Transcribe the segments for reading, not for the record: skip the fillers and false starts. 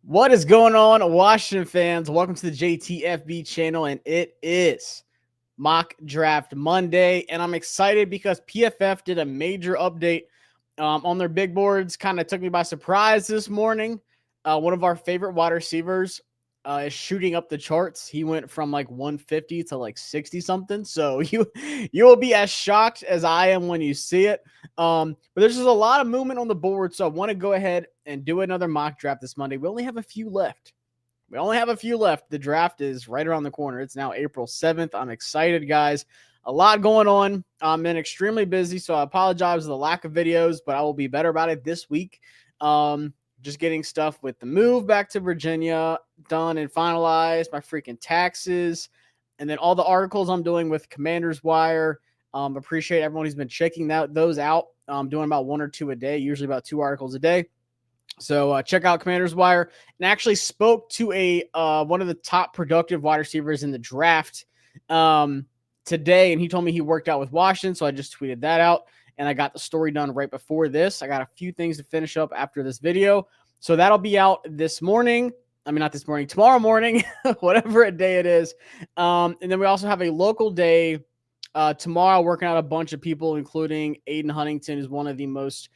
What is going on, Washington fans? Welcome to the JTFB channel, and it is Mock Draft Monday, and I'm excited because PFF did a major update on their big boards. Kind of took me by surprise this morning. One of our favorite wide receivers is shooting up the charts. He went from like 150 to like 60 something. So you will be as shocked as I am when you see it. But there's just a lot of movement on the board, so I want to go ahead and do another mock draft this Monday. We only have a few left. The draft is right around the corner. It's now April 7th. I'm excited, guys. A lot going on. I've been extremely busy, so I apologize for the lack of videos, but I will be better about it this week. Just getting stuff with the move back to Virginia done and finalized, my freaking taxes, and then all the articles I'm doing with Commander's Wire. Appreciate everyone who's been checking those out. I'm doing about one or two a day, usually about 2 articles a day. So check out Commander's Wire. And actually spoke to one of the top productive wide receivers in the draft today, and he told me he worked out with Washington, so I just tweeted that out, and I got the story done right before this. I got a few things to finish up after this video, so that'll be out this morning. I mean, not this morning, tomorrow morning, whatever day it is. And then we also have a local day tomorrow, working out a bunch of people, including Aiden Huntington, is one of the most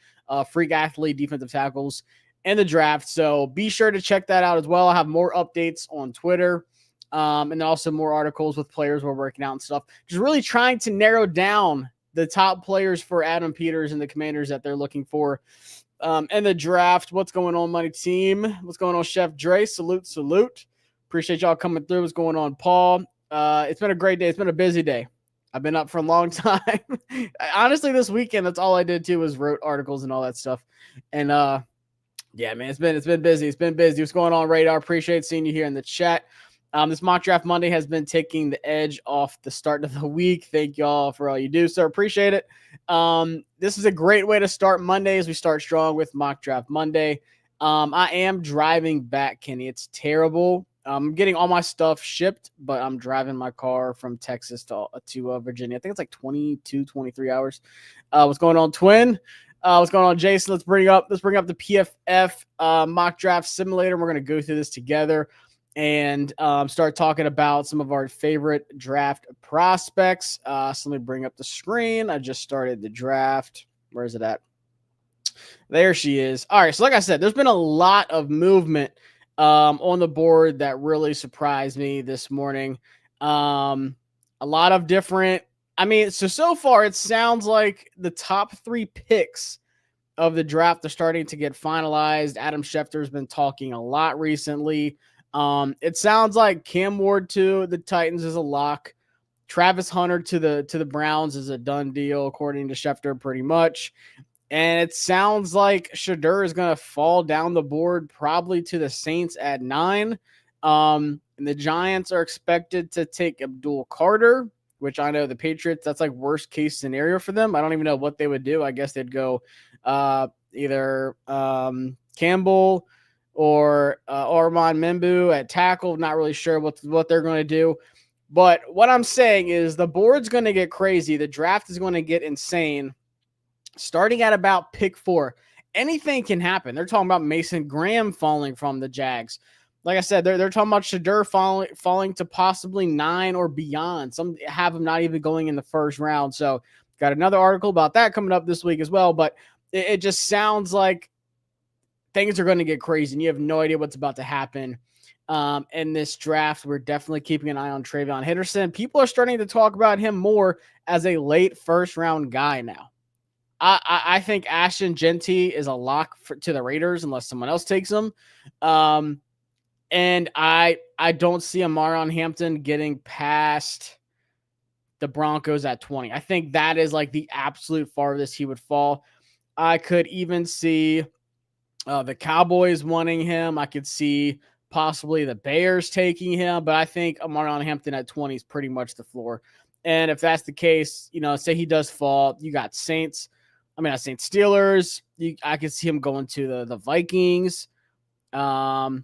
freak athlete defensive tackles in the draft. So be sure to check that out as well. I'll have more updates on Twitter, and then also more articles with players we're working out and stuff. Just really trying to narrow down the top players for Adam Peters and the Commanders that they're looking for in the draft. What's going on, Money Team? What's going on, Chef Dre? Salute. Appreciate y'all coming through. What's going on, Paul? It's been a great day. It's been a busy day. I've been up for a long time. Honestly, this weekend, that's all I did too, was wrote articles and all that stuff. And yeah, man, it's been busy. What's going on, Radar? Appreciate seeing you here in the chat. This mock draft Monday has been taking the edge off the start of the week. Thank y'all for all you do, sir. Appreciate it. This is a great way to start Monday as we start strong with mock draft Monday. I am driving back, Kenny. It's terrible. I'm getting all my stuff shipped, but I'm driving my car from Texas to Virginia. I think it's like 22, 23 hours. What's going on, Twin? What's going on, Jason? Let's bring up the PFF mock draft simulator. We're going to go through this together and start talking about some of our favorite draft prospects. So let me bring up the screen. I just started the draft. Where is it at? There she is. All right. So like I said, there's been a lot of movement on the board that really surprised me this morning. A lot of different, so far it sounds like the top 3 picks of the draft are starting to get finalized. Adam Schefter's been talking a lot recently. It sounds like Cam Ward to the Titans is a lock. Travis Hunter to the Browns is a done deal, according to Schefter, pretty much. And it sounds like Shedeur is going to fall down the board probably to the Saints at 9. And the Giants are expected to take Abdul Carter, which I know the Patriots, that's like worst case scenario for them. I don't even know what they would do. I guess they'd go either Campbell or Armand Membu at tackle. Not really sure what they're going to do. But what I'm saying is the board's going to get crazy. The draft is going to get insane. Starting at about pick 4, anything can happen. They're talking about Mason Graham falling from the Jags. Like I said, they're talking about Shedeur falling to possibly 9 or beyond. Some have him not even going in the first round. So got another article about that coming up this week as well. But it just sounds like things are going to get crazy, and you have no idea what's about to happen in this draft. We're definitely keeping an eye on Travion Henderson. People are starting to talk about him more as a late first-round guy now. I think Ashton Genty is a lock to the Raiders unless someone else takes him. And I don't see Amaron Hampton getting past the Broncos at 20. I think that is like the absolute farthest he would fall. I could even see the Cowboys wanting him. I could see possibly the Bears taking him, but I think Amaron Hampton at 20 is pretty much the floor. And if that's the case, say he does fall, you got Saints. Steelers. I could see him going to the Vikings. And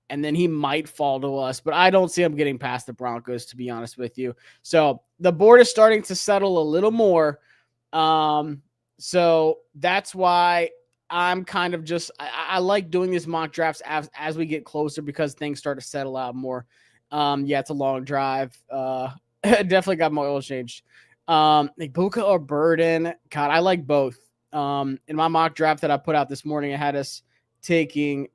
then he might fall to us, but I don't see him getting past the Broncos, to be honest with you. So the board is starting to settle a little more. So that's why I'm kind of just I like doing these mock drafts as we get closer because things start to settle out more. Yeah, it's a long drive. Definitely got my oil changed. Like Buka or Burden. God, I like both. In my mock draft that I put out this morning, I had us taking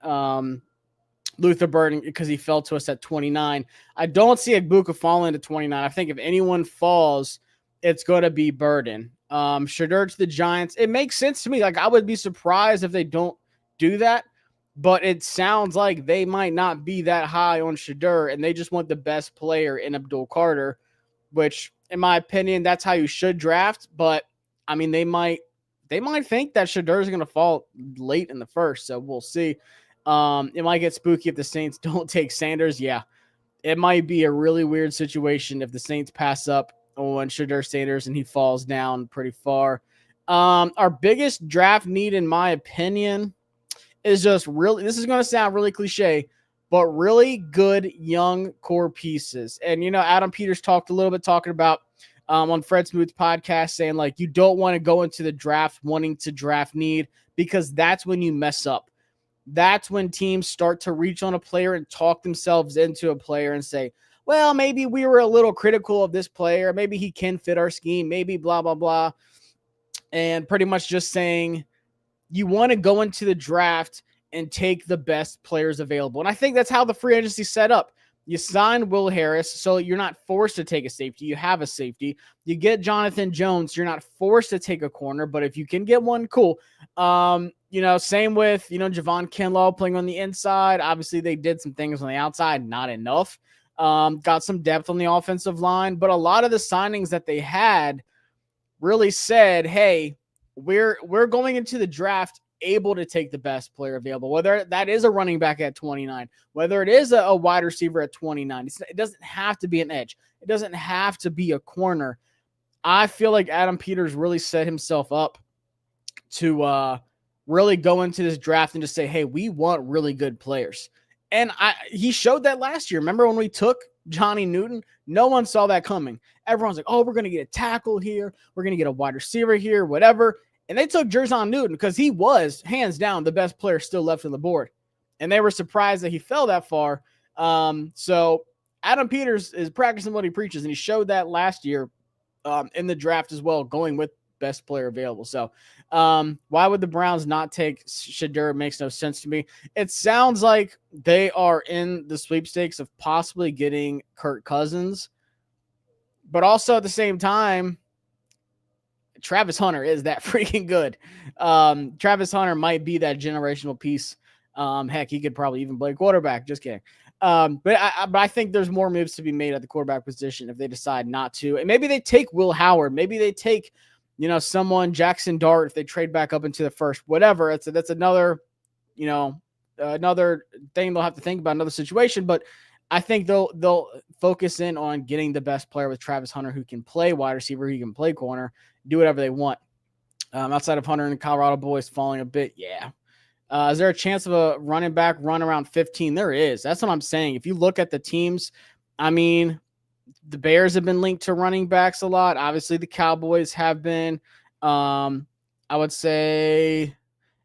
Luther Burden because he fell to us at 29. I don't see Agbuka falling to 29. I think if anyone falls, it's going to be Burden. Shedeur to the Giants. It makes sense to me. Like, I would be surprised if they don't do that, but it sounds like they might not be that high on Shedeur, and they just want the best player in Abdul Carter, which, in my opinion, that's how you should draft. But I mean, they might think that Shedeur is going to fall late in the first, so we'll see. It might get spooky if the Saints don't take Sanders. Yeah, it might be a really weird situation if the Saints pass up on Shedeur Sanders and he falls down pretty far. Our biggest draft need, in my opinion, is just really, this is going to sound really cliche, but really good young core pieces. And, Adam Peters talked a little bit talking about on Fred Smoot's podcast saying, like, you don't want to go into the draft wanting to draft need because that's when you mess up. That's when teams start to reach on a player and talk themselves into a player and say, well, maybe we were a little critical of this player. Maybe he can fit our scheme. Maybe blah, blah, blah. And pretty much just saying you want to go into the draft and take the best players available. And I think that's how the free agency set up. You sign Will Harris, so you're not forced to take a safety. You have a safety. You get Jonathan Jones. You're not forced to take a corner, but if you can get one, cool. Same with, Javon Kinlaw playing on the inside. Obviously, they did some things on the outside, not enough. Got some depth on the offensive line, but a lot of the signings that they had really said, hey, we're going into the draft able to take the best player available, whether that is a running back at 29, whether it is a wide receiver at 29. It doesn't have to be an edge. It doesn't have to be a corner. I feel like Adam Peters really set himself up to really go into this draft and just say, hey, we want really good players. And he showed that last year. Remember when we took Johnny Newton? No one saw that coming. Everyone's like, oh, we're going to get a tackle here. We're going to get a wide receiver here, whatever. And they took Jer'Zhan Newton because he was, hands down, the best player still left on the board. And they were surprised that he fell that far. So Adam Peters is practicing what he preaches, and he showed that last year in the draft as well, going with best player available. So why would the Browns not take Shedeur? It makes no sense to me. It sounds like they are in the sweepstakes of possibly getting Kirk Cousins. But also at the same time, Travis Hunter is that freaking good. Travis Hunter might be that generational piece. Heck, he could probably even play quarterback. Just kidding. But I think there's more moves to be made at the quarterback position if they decide not to. And maybe they take Will Howard. Maybe they take, someone, Jackson Dart, if they trade back up into the first, whatever. That's another, another thing they'll have to think about, another situation. But I think they'll focus in on getting the best player with Travis Hunter, who can play wide receiver, who can play corner, do whatever they want. Outside of Hunter and the Colorado boys falling a bit, yeah. Is there a chance of a running back run around 15? There is. That's what I'm saying. If you look at the teams, I mean, the Bears have been linked to running backs a lot. Obviously, the Cowboys have been. I would say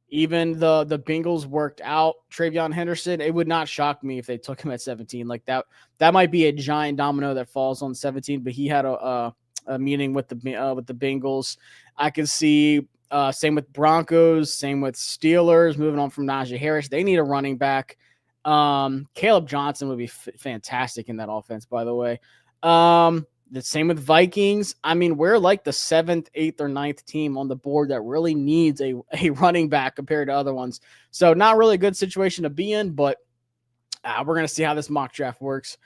even the Bengals worked out Travion Henderson. It would not shock me if they took him at 17. Like that might be a giant domino that falls on 17. But he had a meeting with the Bengals. I could see same with Broncos, same with Steelers. Moving on from Najee Harris, they need a running back. Caleb Johnson would be fantastic in that offense, by the way. The same with Vikings. I mean, we're like the 7th, 8th, or 9th team on the board that really needs a running back compared to other ones. So not really a good situation to be in, but we're going to see how this mock draft works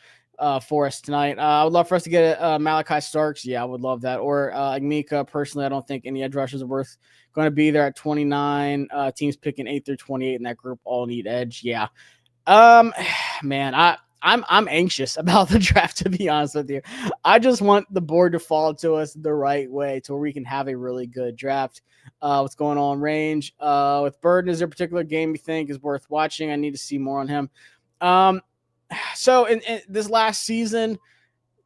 for us tonight. I would love for us to get Malachi Starks. Yeah, I would love that. Or Agmika. Personally, I don't think any edge rushers are worth going to be there at 29. Teams picking 8 through 28 in that group all need edge. Yeah. Man, I'm anxious about the draft, to be honest with you. I just want the board to fall to us the right way to where we can have a really good draft. What's going on range? With Burden, is there a particular game you think is worth watching? I need to see more on him. So in this last season,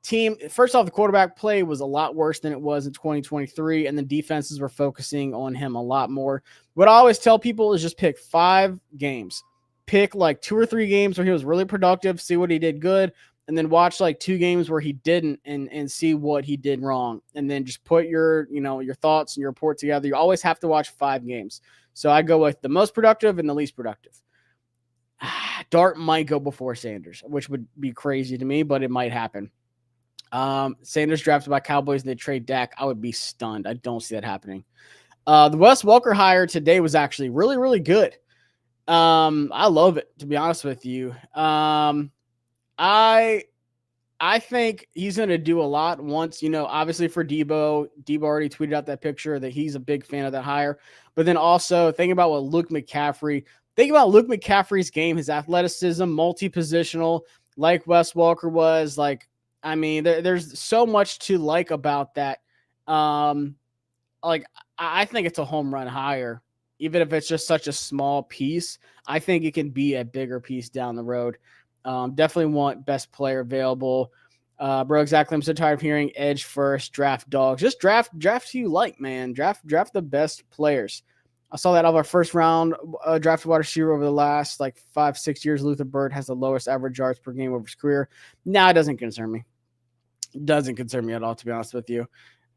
team, first off, the quarterback play was a lot worse than it was in 2023, and the defenses were focusing on him a lot more. What I always tell people is just pick 5 games. Pick like 2 or 3 games where he was really productive, see what he did good, and then watch like 2 games where he didn't and see what he did wrong. And then just put your, your thoughts and your report together. You always have to watch 5 games. So I go with the most productive and the least productive. Dart might go before Sanders, which would be crazy to me, but it might happen. Sanders drafted by Cowboys and they trade Dak. I would be stunned. I don't see that happening. The Wes Welker hire today was actually really, really good. I love it, to be honest with you. I think he's going to do a lot once, obviously for Debo. Debo already tweeted out that picture that he's a big fan of that hire. But then also think about what Luke McCaffrey's game, his athleticism, multi-positional, like Wes Welker was. Like, I mean, there's so much to like about that. Like, I think it's a home run hire, even if it's just such a small piece. I think it can be a bigger piece down the road. Definitely want best player available. Bro, exactly. I'm so tired of hearing edge first, draft dogs. Just draft who you like, man. Draft the best players. I saw that of our first round drafted wide receiver over the last like 5-6 years. Luther Bird has the lowest average yards per game over his career. Nah, it doesn't concern me. It doesn't concern me at all, to be honest with you.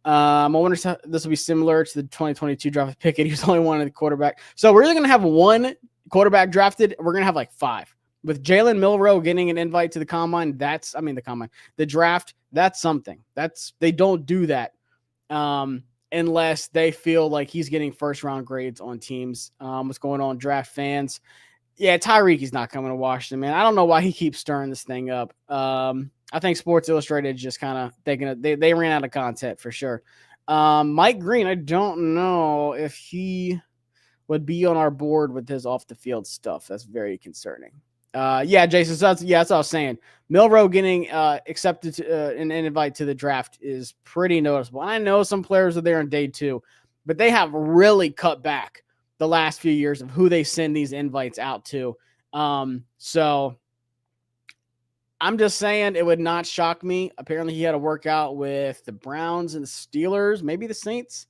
I wonder if this will be similar to the 2022 draft with Pickett. He was only one of the quarterback. So we're really going to have one quarterback drafted. We're going to have like 5. With Jalen Milroe getting an invite to the combine, the draft, that's something. They don't do that unless they feel like he's getting first-round grades on teams. What's going on, draft fans? Yeah, Tyreek is not coming to Washington, man. I don't know why he keeps stirring this thing up. I think Sports Illustrated just kind of thinking they ran out of content for sure. Mike Green, I don't know if he would be on our board with his off-the-field stuff. That's very concerning. Yeah, Jason, that's what I was saying. Milroe getting accepted to, an invite to the draft is pretty noticeable. I know some players are there on day 2, but they have really cut back the last few years of who they send these invites out to. So I'm just saying it would not shock me. Apparently he had a workout with the Browns and the Steelers, maybe the Saints.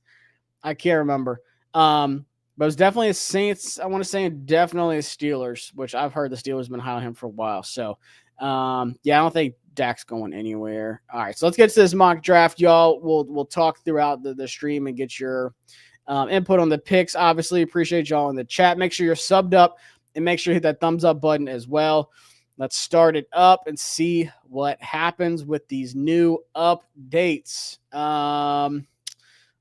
I can't remember. But it was definitely the Saints. I want to say definitely the Steelers, which I've heard the Steelers have been high on him for a while. So, yeah, I don't think Dak's going anywhere. All right, so let's get to this mock draft, y'all. We'll talk throughout the stream and get your input on the picks. Obviously, appreciate y'all in the chat. Make sure you're subbed up and make sure you hit that thumbs up button as well. Let's start it up and see what happens with these new updates.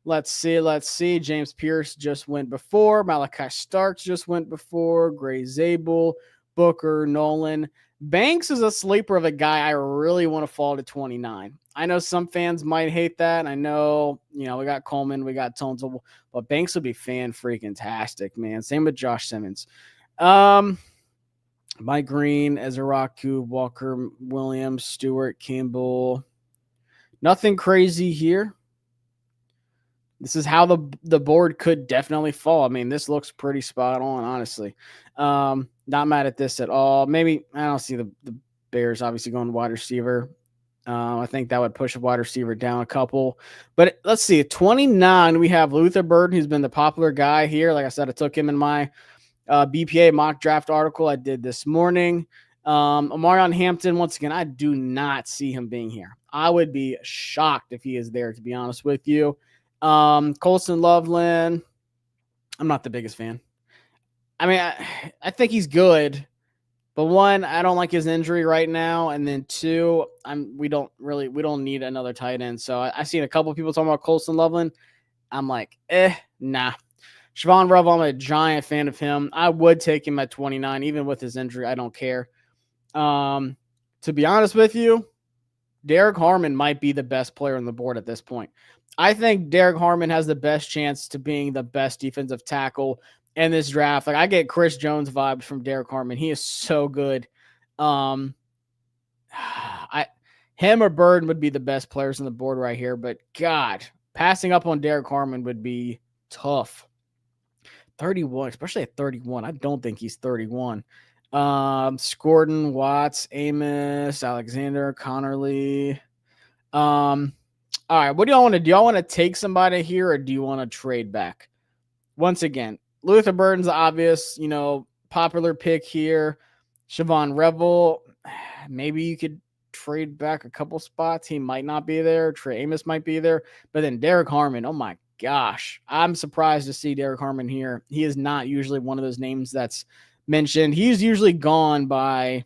Let's see. James Pierce just went before. Malachi Starks just went before. Gray Zabel, Booker, Nolan. Banks is a sleeper of a guy I really want to fall to 29. I know some fans might hate that. I know, we got Coleman, we got Tunzel, but Banks would be fan-freaking-tastic, man. Same with Josh Simmons. Mike Green, Ezraku, Walker, Williams, Stewart, Campbell. Nothing crazy here. This is how the board could definitely fall. I mean, this looks pretty spot on, honestly. Not mad at this at all. Maybe I don't see the Bears obviously going wide receiver. I think that would push a wide receiver down a couple. But let's see. At 29, we have Luther Burden, who's been the popular guy here. Like I said, I took him in my BPA mock draft article I did this morning. Omarion Hampton, once again, I do not see him being here. I would be shocked if he is there, to be honest with you. Colson Loveland, I'm not the biggest fan. I mean, I think he's good, but 1, I don't like his injury right now, and then 2, we don't need another tight end. So I've seen a couple of people talking about Colson Loveland. I'm like, nah. Siobhan Ruff, I'm a giant fan of him. I would take him at 29, even with his injury. I don't care. To be honest with you, Derek Harmon might be the best player on the board at this point. I think Derek Harmon has the best chance to being the best defensive tackle in this draft. Like, I get Chris Jones vibes from Derek Harmon. He is so good. Him or Bird would be the best players on the board right here. But God, passing up on Derek Harmon would be tough. 31, especially at 31. I don't think he's 31. Scorden, Watts, Amos, Alexander, Connerly. All right, what do y'all want to do? Y'all want to take somebody here, or do you want to trade back? Once again, Luther Burden's the obvious, popular pick here. Siobhan Revel, maybe you could trade back a couple spots. He might not be there. Trey Amos might be there. But then Derek Harmon, oh my gosh. I'm surprised to see Derek Harmon here. He is not usually one of those names that's mentioned. He's usually gone by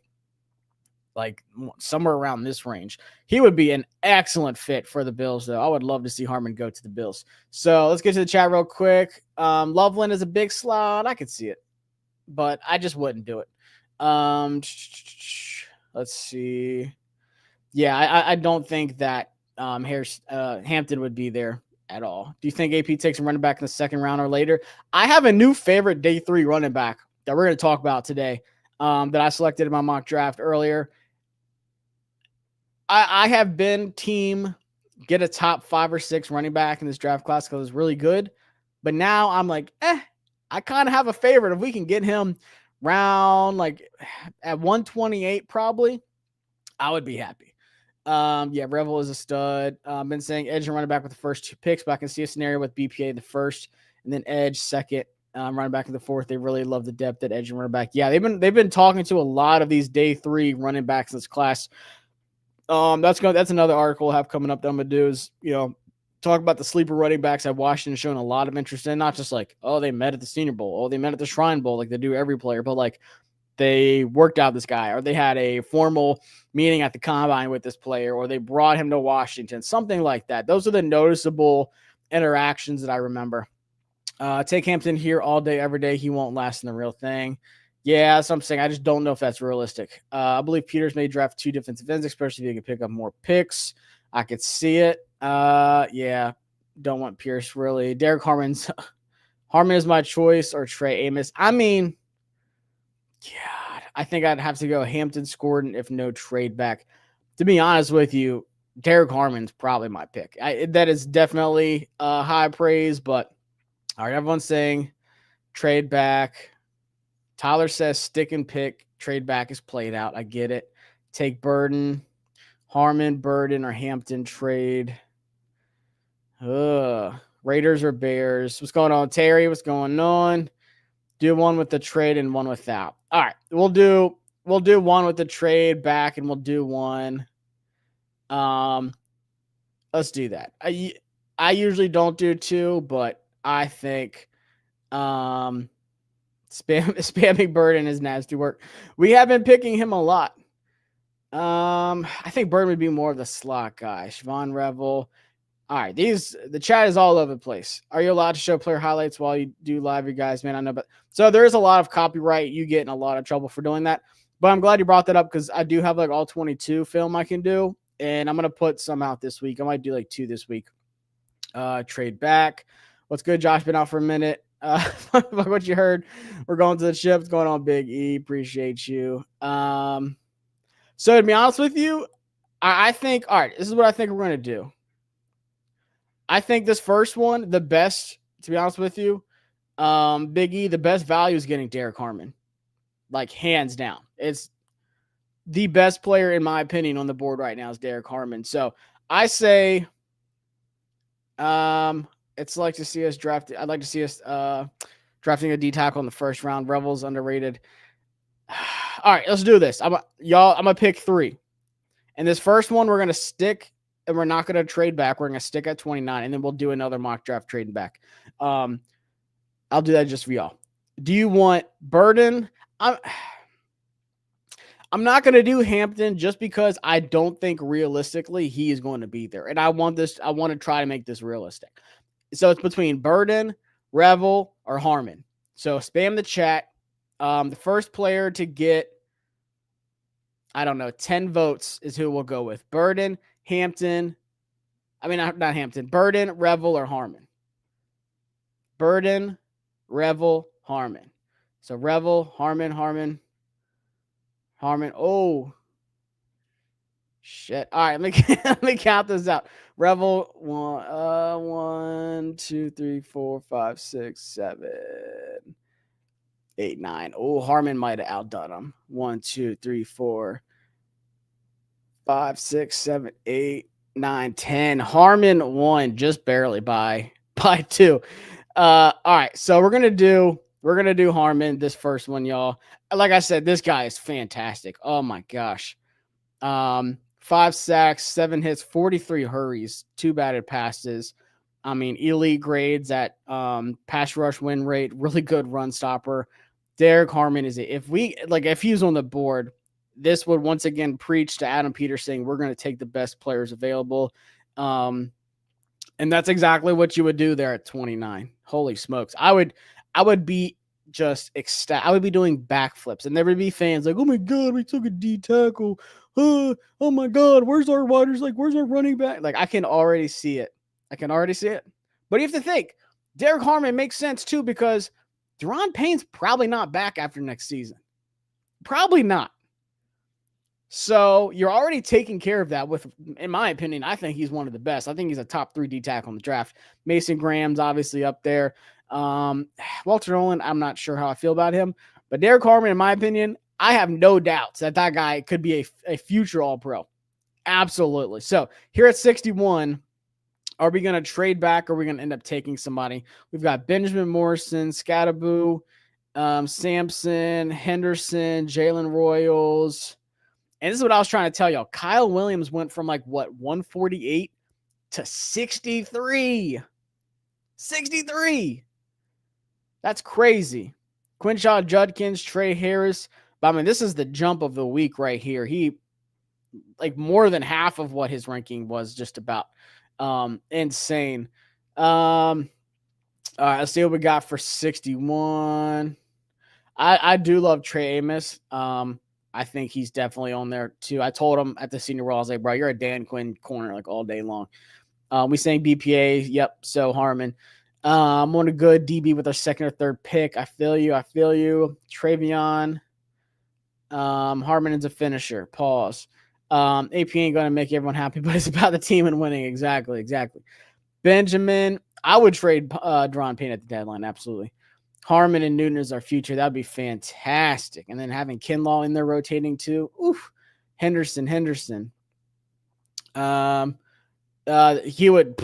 like somewhere around this range. He would be an excellent fit for the Bills, though. I would love to see Harmon go to the Bills. So let's get to the chat real quick. Loveland is a big slot. I could see it, but I just wouldn't do it. Let's see. Yeah, I don't think that Hampton would be there at all. Do you think AP takes a running back in the second round or later? I have a new favorite day 3 running back that we're going to talk about today that I selected in my mock draft earlier. I have been team get a top 5 or 6 running back in this draft class because it's really good. But now I'm like, I kind of have a favorite. If we can get him round like at 128, probably, I would be happy. Yeah, Revel is a stud. Been saying edge and running back with the first 2 picks, but I can see a scenario with BPA the first and then edge second, running back in the fourth. They really love the depth at edge and running back. Yeah, they've been talking to a lot of these day 3 running backs in this class. That's another article I have coming up that I'm gonna do is, talk about the sleeper running backs that Washington showing a lot of interest in, not just like, oh, they met at the Senior Bowl, oh, they met at the Shrine Bowl, like they do every player, but like they worked out this guy, or they had a formal meeting at the combine with this player, or they brought him to Washington, something like that. Those are the noticeable interactions that I remember. Take Hampton here all day, every day. He won't last in the real thing. Yeah, that's what I'm saying. I just don't know if that's realistic. I believe Peters may draft 2 defensive ends, especially if he can pick up more picks. I could see it. Yeah, don't want Pierce really. Derek Harmon is my choice, or Trey Amos. I mean, God, I think I'd have to go Hampton, Scorden, if no trade back. To be honest with you, Derek Harmon's probably my pick. That is definitely high praise, but all right, everyone's saying trade back. Tyler says stick and pick. Trade back is played out. I get it. Take Burden, Harmon, Burden, or Hampton trade. Raiders or Bears? What's going on, Terry? What's going on? Do one with the trade and one without. All right, we'll do one with the trade back, and we'll do one. Let's do that. I usually don't do 2, but I think spamming Burden is nasty work. We have been picking him a lot. I think Burden would be more of the slot guy. Siobhan Revel. All right, the chat is all over the place. Are you allowed to show player highlights while you do live, you guys? Man, I know, but so there is a lot of copyright. You get in a lot of trouble for doing that. But I'm glad you brought that up because I do have like all 22 film I can do, and I'm gonna put some out this week. I might do like 2 this week. Trade back. What's good, Josh? Been out for a minute. What you heard? We're going to the ship. What's going on, Big E? Appreciate you. So to be honest with you, I think, all right, this is what I think we're gonna do. I think this first one, the best, to be honest with you, Big E, the best value is getting Derek Harmon. Like, hands down. It's the best player, in my opinion, on the board right now is Derek Harmon. So I say it's like to see us draft. I'd like to see us drafting a D tackle in the first round. Rebels underrated. All right, let's do this. I'm gonna pick 3. And this first one, we're gonna stick, and we're not gonna trade back. We're gonna stick at 29, and then we'll do another mock draft trading back. I'll do that just for y'all. Do you want Burden? I'm not going to do Hampton just because I don't think realistically he is going to be there. And I want to try to make this realistic. So it's between Burden, Revel, or Harmon. So spam the chat. The first player to get, 10 votes is who we'll go with. Burden, Hampton. I mean, not Hampton. Burden, Revel, or Harmon. Burden, Revel, Harmon. So Revel, Harmon. Oh, shit. All right, let me count this out. Revel, 1, 2, 3, 4, 5, 6, 7, 8, 9. Oh, Harmon might have outdone him. 1, 2, 3, 4, 5, 6, 7, 8, 9, 10. Harmon won just barely by 2. All right, so we're gonna do Harmon this first one, y'all. Like I said, this guy is fantastic. Oh my gosh. 5 sacks, 7 hits, 43 hurries, 2 batted passes. I mean, elite grades at pass rush win rate, really good run stopper. Derek Harmon is it. If he was on the board, this would once again preach to Adam Peters saying we're going to take the best players available. And that's exactly what you would do there at 29. Holy smokes. I would be just ecstatic. I would be doing backflips, and there would be fans like, oh my God, we took a D tackle. Oh my God, where's our wide? Like, where's our running back? Like, I can already see it. But you have to think, Derek Harmon makes sense too, because Deron Payne's probably not back after next season. Probably not. So you're already taking care of that with, in my opinion, I think he's one of the best. I think he's a top 3 D tackle in the draft. Mason Graham's obviously up there. Walter Nolan, I'm not sure how I feel about him, but Derek Harmon, in my opinion, I have no doubts that guy could be a future All-Pro. Absolutely. So here at 61, are we going to trade back, or are we going to end up taking somebody? We've got Benjamin Morrison, Scattaboo, Sampson, Henderson, Jalen Royals. And this is what I was trying to tell y'all. Kyle Williams went from 148 to 63. 63. That's crazy. Quinshaw Judkins, Trey Harris. But I mean, this is the jump of the week right here. He more than half of what his ranking was, just about. Insane. All right, let's see what we got for 61. I do love Trey Amos. I think he's definitely on there too. I told him at the Senior Bowl, I was like, bro, you're a Dan Quinn corner all day long. We sang BPA. Yep. So Harmon. I'm on a good DB with our second or third pick. I feel you. Travion. Harmon is a finisher. Pause. AP ain't going to make everyone happy, but it's about the team and winning. Exactly. Benjamin. I would trade Deron Payne at the deadline. Absolutely. Harmon and Newton is our future. That'd be fantastic. And then having Kinlaw in there rotating too. Oof. Henderson. He would.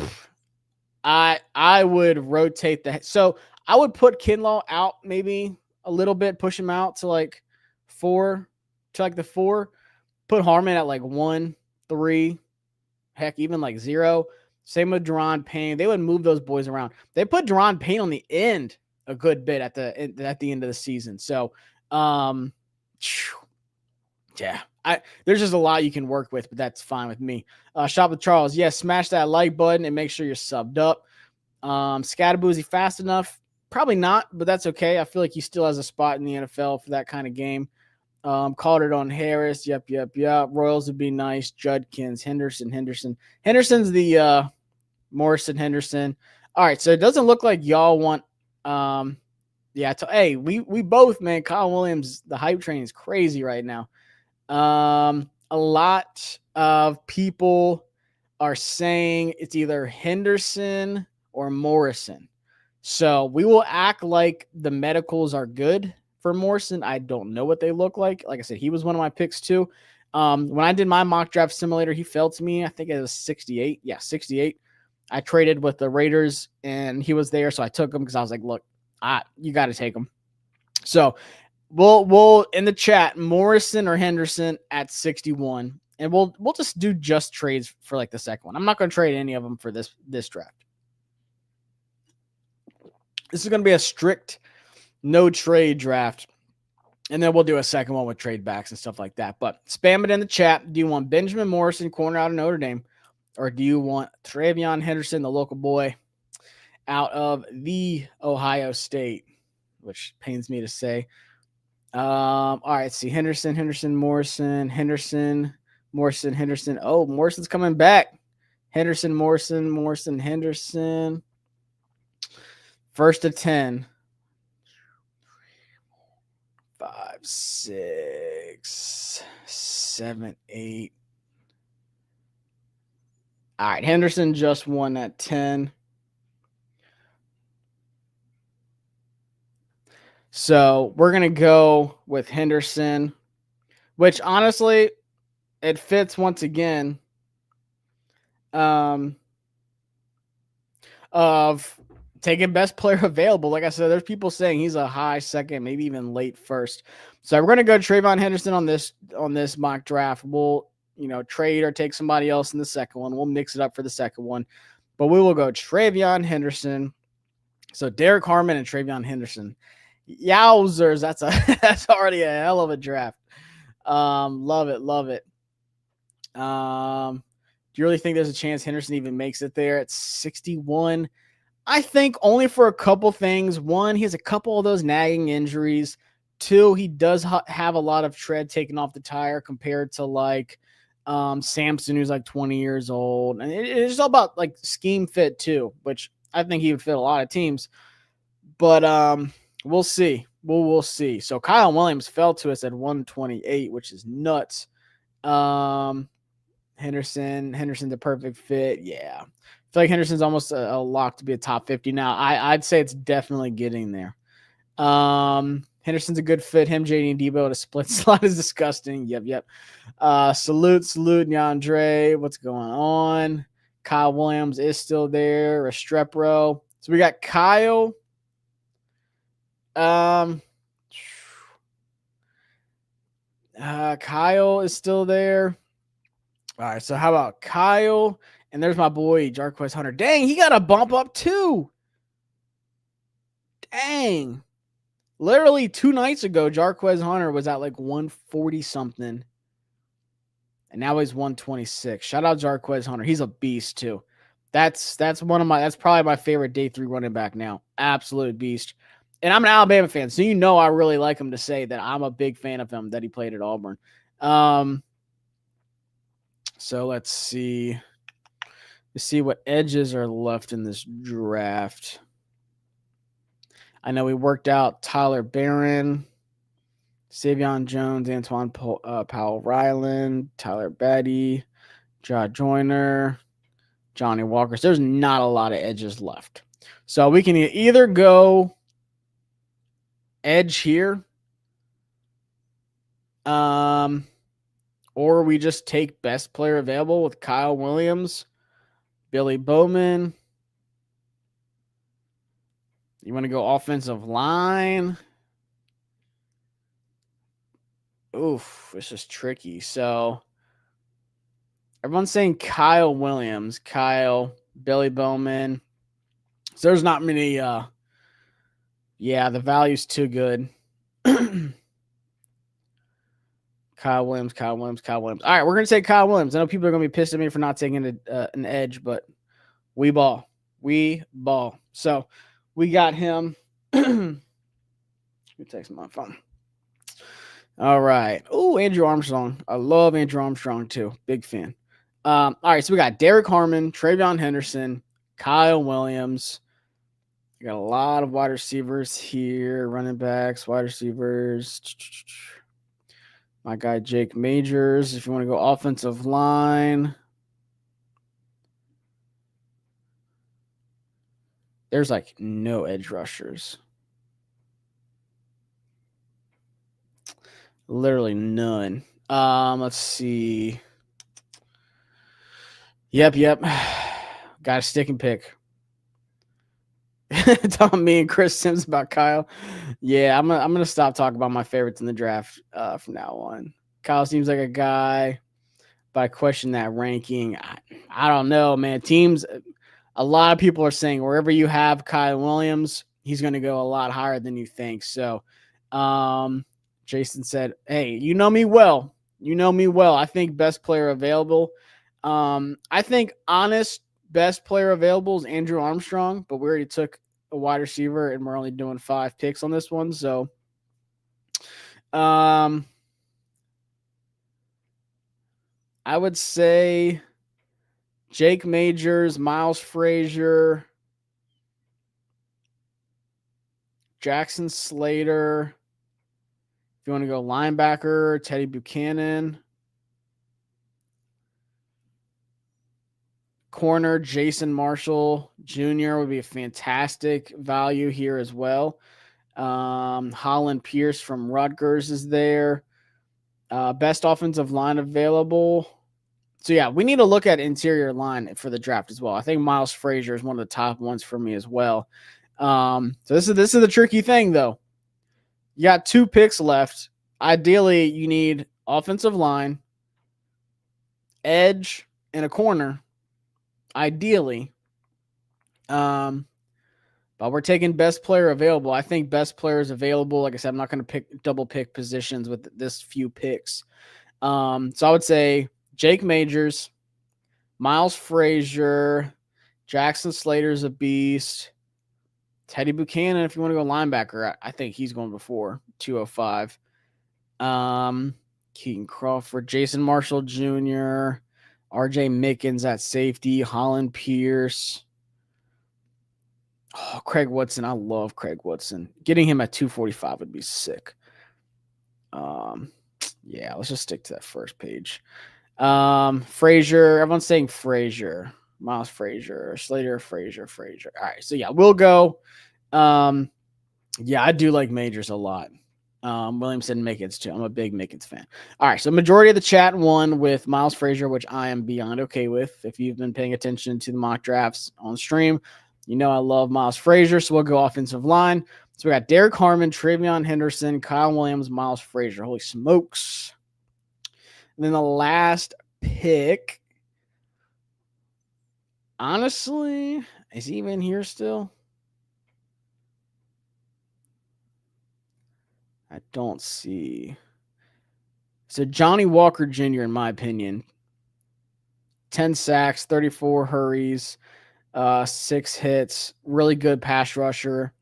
I would rotate that. So I would put Kinlaw out maybe a little bit, push him out to 4, the 4. Put Harmon at 1, 3, heck, even 0. Same with Deron Payne. They would move those boys around. They put Deron Payne on the end a good bit at the end of the season. So, yeah, there's just a lot you can work with, but that's fine with me. Shop with Charles. Yes, smash that like button and make sure you're subbed up. Scattaboo, is he fast enough? Probably not, but that's okay. I feel like he still has a spot in the NFL for that kind of game. Called it on Harris. Yep. Royals would be nice. Judkins, Henderson. Henderson's the Morrison Henderson. All right, so it doesn't look like y'all want hey, we both, man. Kyle Williams, the hype train is crazy right now. A lot of people are saying it's either Henderson or Morrison. So we will act like the medicals are good for Morrison. I don't know what they look like. Like I said, he was one of my picks too. When I did my mock draft simulator, he fell to me. I think it was 68. Yeah, 68. I traded with the Raiders and he was there. So I took him because I was like, look, you got to take him. So we'll in the chat, Morrison or Henderson at 61. And we'll just do just trades for the second one. I'm not going to trade any of them for this draft. This is going to be a strict no trade draft. And then we'll do a second one with trade backs and stuff like that. But spam it in the chat. Do you want Benjamin Morrison, corner out of Notre Dame? Or do you want Travion Henderson, the local boy, out of the Ohio State? Which pains me to say. All right, see. Henderson, Morrison. Oh, Morrison's coming back. Morrison, Henderson. First to 10. 5, 6, 7, 8. All right, Henderson just won at 10. So we're going to go with Henderson, which honestly, it fits once again. Of taking best player available. Like I said, there's people saying he's a high second, maybe even late first. So we're gonna go Trayvon Henderson on this mock draft. We'll trade or take somebody else in the second one. We'll mix it up for the second one, but we will go Trayvon Henderson. So Derek Harmon and Trayvon Henderson. Yowzers, that's that's already a hell of a draft. Love it, love it. Do you really think there's a chance Henderson even makes it there at 61? I think only for a couple things. One, he has a couple of those nagging injuries. Two, he does have a lot of tread taken off the tire compared to like Samson, who's like 20 years old. And it's all about like scheme fit too, which I think he would fit a lot of teams. But we'll see. We'll see. So Kyle Williams fell to us at 128, which is nuts. Henderson, the perfect fit. Yeah. I feel like Henderson's almost a lock to be a top 50 now. I'd say it's definitely getting there. Henderson's a good fit. Him, JD, and Debo to split slot is disgusting. Yep. Salute, Neandre. What's going on? Kyle Williams is still there. Restrepo. So we got Kyle. Kyle is still there. All right, so how about Kyle? And there's my boy, Jarquez Hunter. Dang, he got a bump up too. Dang. Literally 2 nights ago, Jarquez Hunter was at like 140-something. And now he's 126. Shout out Jarquez Hunter. He's a beast too. That's probably my favorite day 3 running back now. Absolute beast. And I'm an Alabama fan, so I really like him to say that I'm a big fan of him, that he played at Auburn. So let's see. Let's see what edges are left in this draft. I know we worked out Tyler Barron, Savion Jones, Antoine Powell Ryland, Tyler Betty, John Joyner, Johnny Walker. So there's not a lot of edges left. So we can either go edge here, or we just take best player available with Kyle Williams, Billy Bowman. You want to go offensive line? Oof, this is tricky. So everyone's saying Kyle Williams, Billy Bowman. So there's not many. Yeah, the value's too good. Kyle Williams. All right, we're going to take Kyle Williams. I know people are going to be pissed at me for not taking an edge, but we ball. So we got him. Let me text my phone. All right. Oh, Andrew Armstrong. I love Andrew Armstrong too. Big fan. All right, so we got Derek Harmon, Trayvon Henderson, Kyle Williams. We got a lot of wide receivers here, running backs, wide receivers. My guy Jake Majors. If you want to go offensive line, there's like no edge rushers. Literally none. Let's see. Yep. Got a stick and pick. Telling me and Chris Sims about Kyle. Yeah, I'm gonna stop talking about my favorites in the draft from now on. Kyle seems like a guy, but I question that ranking. I don't know, man. Teams, a lot of people are saying wherever you have Kyle Williams, he's going to go a lot higher than you think. So, Jason said, "Hey, you know me well. I think best player available. I think honest best player available is Andrew Armstrong, but we already took a wide receiver and we're only doing 5 picks on this one. So, I would say Jake Majors, Miles Frazier, Jackson Slater. If you want to go linebacker, Teddy Buchanan. Corner, Jason Marshall Jr. would be a fantastic value here as well. Holland Pierce from Rutgers is there. Best offensive line available. So yeah, we need to look at interior line for the draft as well. I think Miles Frazier is one of the top ones for me as well. So this is the tricky thing though. You got 2 picks left. Ideally, you need offensive line, edge, and a corner. Ideally, but we're taking best player available. I think best players available. Like I said, I'm not going to double pick positions with this few picks. So I would say Jake Majors, Miles Frazier, Jackson Slater's a beast. Teddy Buchanan, if you want to go linebacker, I think he's going before 205. Keaton Crawford, Jason Marshall Jr., RJ Mickens at safety, Holland Pierce. Oh, Craig Woodson. I love Craig Woodson. Getting him at 245 would be sick. Yeah, let's just stick to that first page. Frazier. Everyone's saying Frazier. Miles Frazier. Slater, Frazier. All right, so yeah, we'll go. Yeah, I do like Majors a lot. Williamson, Mickens too. I'm a big Mickens fan. All right, so majority of the chat won with Miles Frazier, which I am beyond okay with. If you've been paying attention to the mock drafts on stream, you know I love Miles Frazier, so we'll go offensive line. So we got Derek Harmon, Travion Henderson, Kyle Williams, Miles Frazier. Holy smokes. And then the last pick, honestly, is he even here still? I don't see. So Johnny Walker Jr., in my opinion, 10 sacks, 34 hurries, 6 hits, really good pass rusher.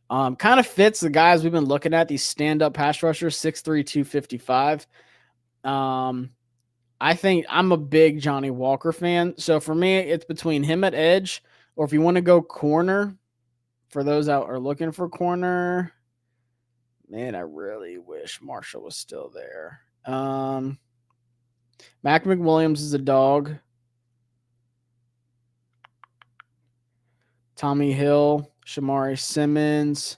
Kind of fits the guys we've been looking at, these stand-up pass rushers, 6'3", 255. I think I'm a big Johnny Walker fan. So for me, it's between him at edge, or if you want to go corner, for those that are looking for corner, man, I really wish Marshall was still there. Mac McWilliams is a dog. Tommy Hill, Shamari Simmons.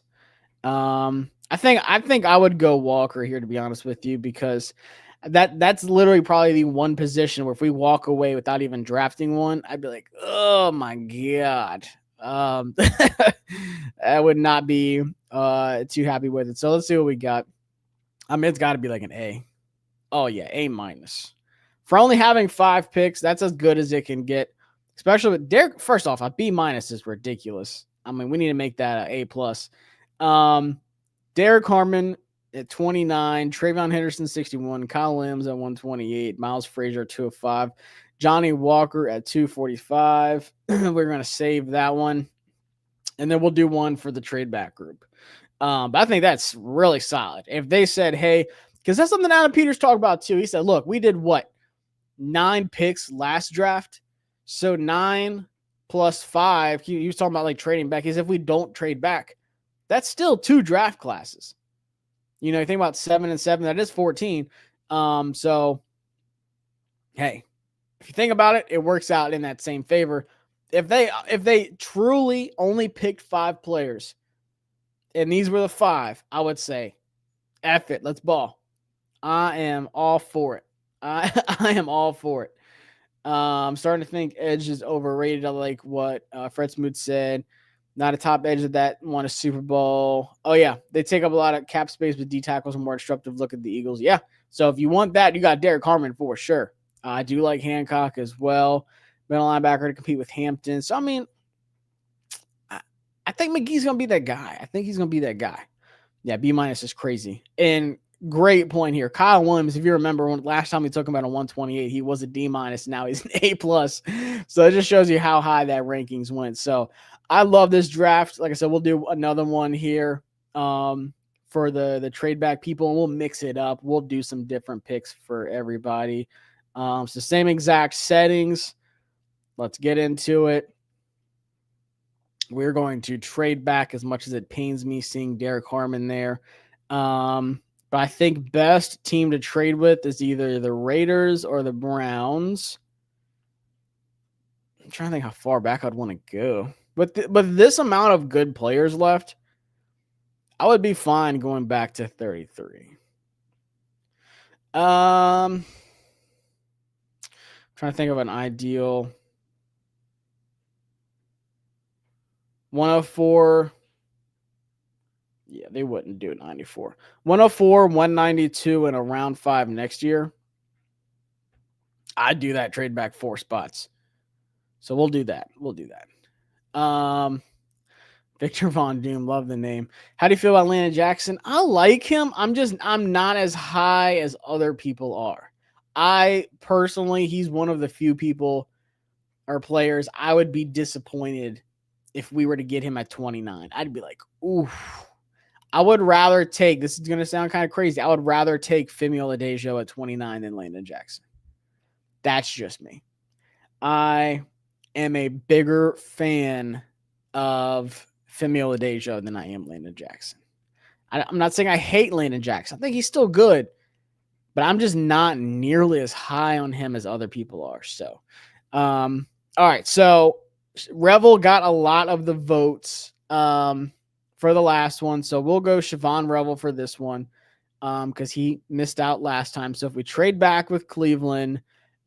I think I would go Walker here, to be honest with you, because that's literally probably the one position where if we walk away without even drafting one, I'd be like, oh my God. I would not be too happy with it. So let's see what we got. I mean, it's got to be like an A. Oh yeah, A minus. For only having 5 picks, that's as good as it can get. Especially with Derek. First off, a B minus is ridiculous. I mean, we need to make that an A plus. Derek Harmon at 29, Travion Henderson 61, Kyle Williams at 128, Miles Frazier 205, Johnny Walker at 245. We're going to save that one, and then we'll do one for the trade back group. But I think that's really solid. If they said, hey, because that's something Adam Peters talked about too. He said, look, we did what? 9 picks last draft. So 9 plus 5. He was talking about like trading back. He said, if we don't trade back, that's still 2 draft classes. You know, you think about 7 and 7, that is 14. So, hey, if you think about it, it works out in that same favor. If they truly only picked 5 players, and these were the 5, I would say, F it, let's ball. I am all for it. I am all for it. I'm starting to think edge is overrated. I like what Fred Smoot said. Not a top edge of that won a Super Bowl. Oh, yeah. They take up a lot of cap space with D tackles and more disruptive look at the Eagles. Yeah. So if you want that, you got Derek Harmon for sure. I do like Hancock as well. Middle linebacker to compete with Hampton. So, I mean, I think McGee's going to be that guy. I think he's going to be that guy. Yeah, B minus is crazy. And great point here. Kyle Williams, if you remember, last time we took him at a 128, he was a D minus. Now he's an A plus. So it just shows you how high that rankings went. So I love this draft. Like I said, we'll do another one here for the trade back people, and we'll mix it up. We'll do some different picks for everybody. So same exact settings. Let's get into it. We're going to trade back as much as it pains me seeing Derek Harmon there. But I think best team to trade with is either the Raiders or the Browns. I'm trying to think how far back I'd want to go. But this amount of good players left, I would be fine going back to 33. Trying to think of an ideal 104. Yeah, they wouldn't do 94. 104, 192, and a round 5 next year. I'd do that, trade back 4 spots. So we'll do that. We'll do that. Victor Von Doom, love the name. How do you feel about Landon Jackson? I like him. I'm not as high as other people are. I personally, he's one of the few people or players I would be disappointed if we were to get him at 29. I'd be like, oof. I would rather take, this is going to sound kind of crazy, I would rather take Femi Oladejo at 29 than Landon Jackson. That's just me. I am a bigger fan of Femi Oladejo than I am Landon Jackson. I'm not saying I hate Landon Jackson. I think he's still good, but I'm just not nearly as high on him as other people are. So, all right. So Revel got a lot of the votes for the last one. So we'll go Siobhan Revel for this one because he missed out last time. So if we trade back with Cleveland,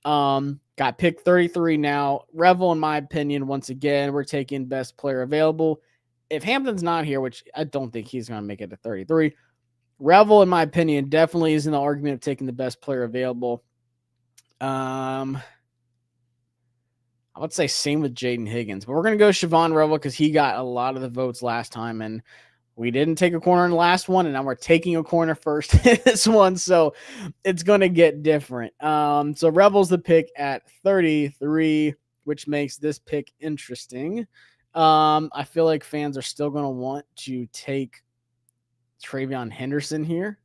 got picked 33 now. Revel, in my opinion, once again, we're taking best player available. If Hampton's not here, which I don't think he's going to make it to 33, Revel, in my opinion, definitely is in the argument of taking the best player available. I would say same with Jaden Higgins, but we're going to go Siobhan Revel because he got a lot of the votes last time, and we didn't take a corner in the last one, and now we're taking a corner first in this one, so it's going to get different. So Revel's the pick at 33, which makes this pick interesting. I feel like fans are still going to want to take Travion Henderson here.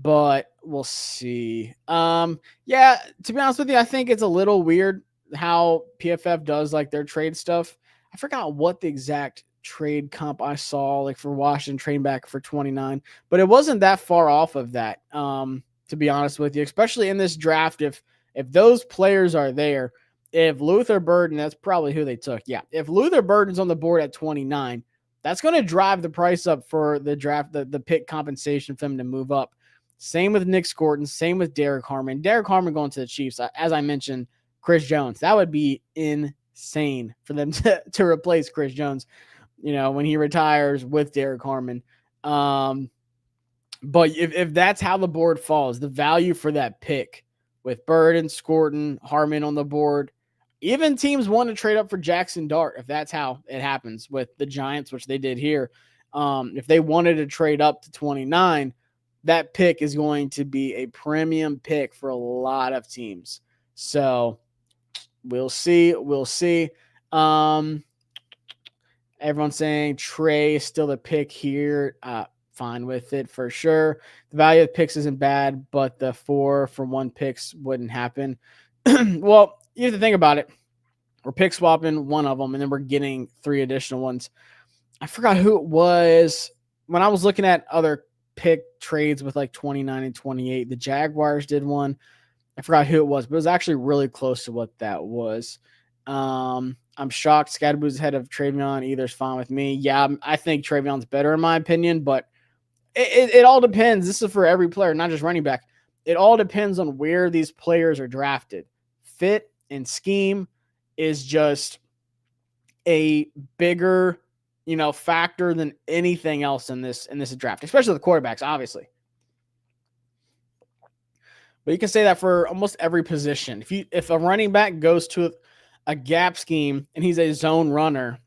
But we'll see. Yeah, to be honest with you, I think it's a little weird how PFF does like their trade stuff. I forgot what the exact trade comp I saw like for Washington trading back for 29, but it wasn't that far off of that. To be honest with you, especially in this draft, if those players are there, if Luther Burden, that's probably who they took. Yeah, if Luther Burden's on the board at 29, that's going to drive the price up for the draft, the pick compensation for him to move up. Same with Nick Scorton. Same with Derek Harmon. Derek Harmon going to the Chiefs. As I mentioned, Chris Jones. That would be insane for them to replace Chris Jones, when he retires with Derek Harmon. But if that's how the board falls, the value for that pick with Burden, Scorton, Harmon on the board, even teams want to trade up for Jackson Dart if that's how it happens with the Giants, which they did here. If they wanted to trade up to 29, that pick is going to be a premium pick for a lot of teams. So we'll see. We'll see. Everyone's saying Trey is still the pick here. Fine with it for sure. The value of picks isn't bad, but the 4-for-1 picks wouldn't happen. Well, you have to think about it. We're pick swapping one of them, and then we're getting 3 additional ones. I forgot who it was. When I was looking at other pick trades with like 29 and 28, the Jaguars did one. I forgot who it was, but it was actually really close to what that was. I'm shocked Scadaboo's ahead of Travion. Either's fine with me. Yeah, I think Travion's better in my opinion, but it all depends. This is for every player, not just running back. It all depends on where these players are drafted. Fit and scheme is just a bigger, factor than anything else in this draft, especially the quarterbacks, obviously. But you can say that for almost every position. If a running back goes to a gap scheme and he's a zone runner,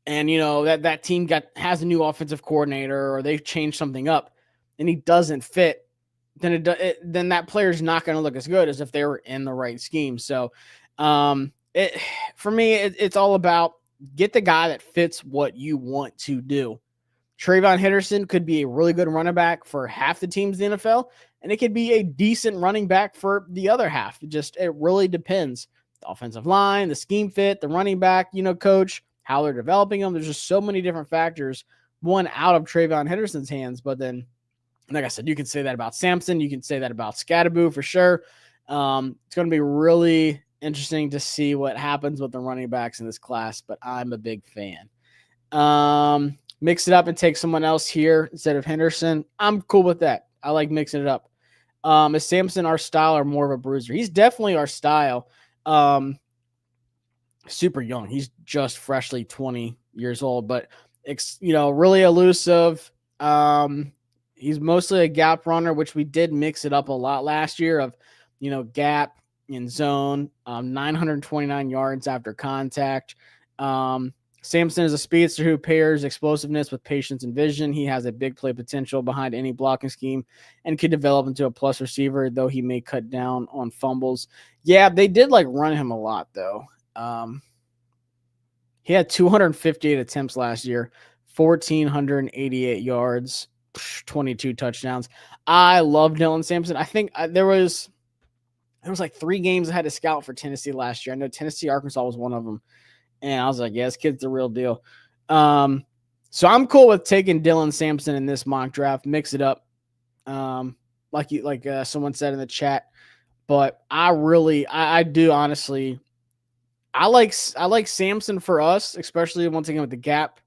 and that team has a new offensive coordinator or they've changed something up, and he doesn't fit, then then that player's not going to look as good as if they were in the right scheme. So, for me, it's all about get the guy that fits what you want to do. Travion Henderson could be a really good running back for half the teams in the NFL, and it could be a decent running back for the other half. It really depends. The offensive line, the scheme fit, the running back, coach, how they're developing them. There's just so many different factors, one out of Travion Henderson's hands. But then, like I said, you can say that about Sampson. You can say that about Scadaboo for sure. It's going to be really interesting to see what happens with the running backs in this class, but I'm a big fan. Mix it up and take someone else here instead of Henderson. I'm cool with that. I like mixing it up. Is Samson our style or more of a bruiser? He's definitely our style. Um, Super young. He's just freshly 20 years old, but really elusive. Um, he's mostly a gap runner, which we did mix it up a lot last year of, gap in zone, 929 yards after contact. Um, Samson is a speedster who pairs explosiveness with patience and vision. He has a big play potential behind any blocking scheme and could develop into a plus receiver, though he may cut down on fumbles. Yeah, they did like run him a lot though. He had 258 attempts last year, 1,488 yards, 22 touchdowns. I love Dylan Sampson. I think there was like 3 games I had to scout for Tennessee last year. I know Tennessee, Arkansas was one of them, and I was like, yeah, this kid's the real deal. So I'm cool with taking Dylan Sampson in this mock draft, mix it up, like someone said in the chat. But I do honestly. I like Samson for us, especially once again with the gap.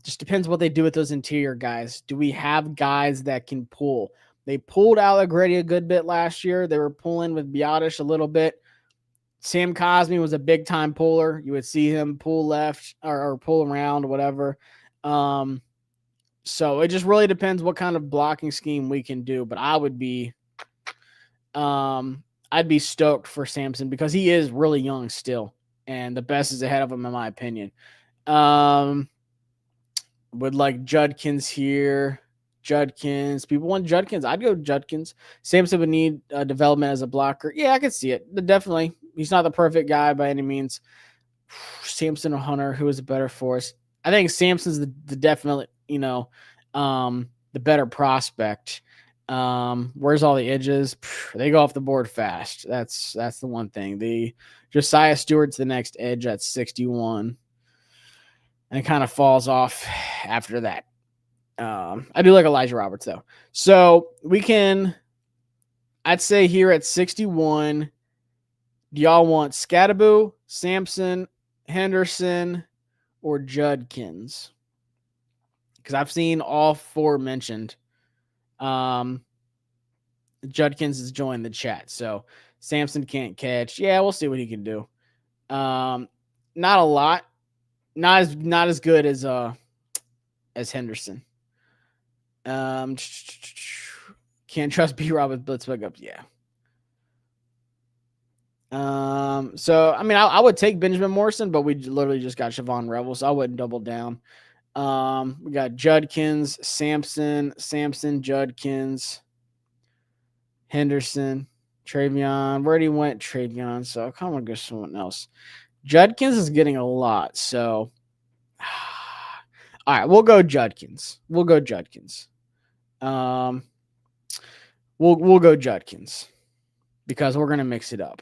Just depends what they do with those interior guys. Do we have guys that can pull? They pulled Allegretti a good bit last year. They were pulling with Biotish a little bit. Sam Cosmi was a big time puller. You would see him pull left or pull around or whatever. So it just really depends what kind of blocking scheme we can do. But I'd be stoked for Samson because he is really young still, and the best is ahead of him in my opinion. Would like Judkins here. Judkins. People want Judkins. I'd go Judkins. Samson would need development as a blocker. Yeah, I could see it. Definitely. He's not the perfect guy by any means. Samson or Hunter, who is a better force? I think Samson's the definitely, the better prospect. Where's all the edges? They go off the board fast. That's the one thing. The Josiah Stewart's the next edge at 61. And it kind of falls off after that. I do like Elijah Roberts though. So I'd say here at 61, do y'all want Scattaboo, Sampson, Henderson, or Judkins? Because I've seen all 4 mentioned. Judkins has joined the chat. So Samson can't catch. Yeah, we'll see what he can do. Not a lot. Not as good as Henderson. Can't trust B-Rob with blitz pickups. Yeah. So I mean, I would take Benjamin Morrison, but we literally just got Siobhan Revel, so I wouldn't double down. We got Judkins, Sampson, Judkins, Henderson, Travion. Where he went, Travion. So I kind of want to go someone else. Judkins is getting a lot, so all right, we'll go Judkins. We'll go Judkins because we're gonna mix it up.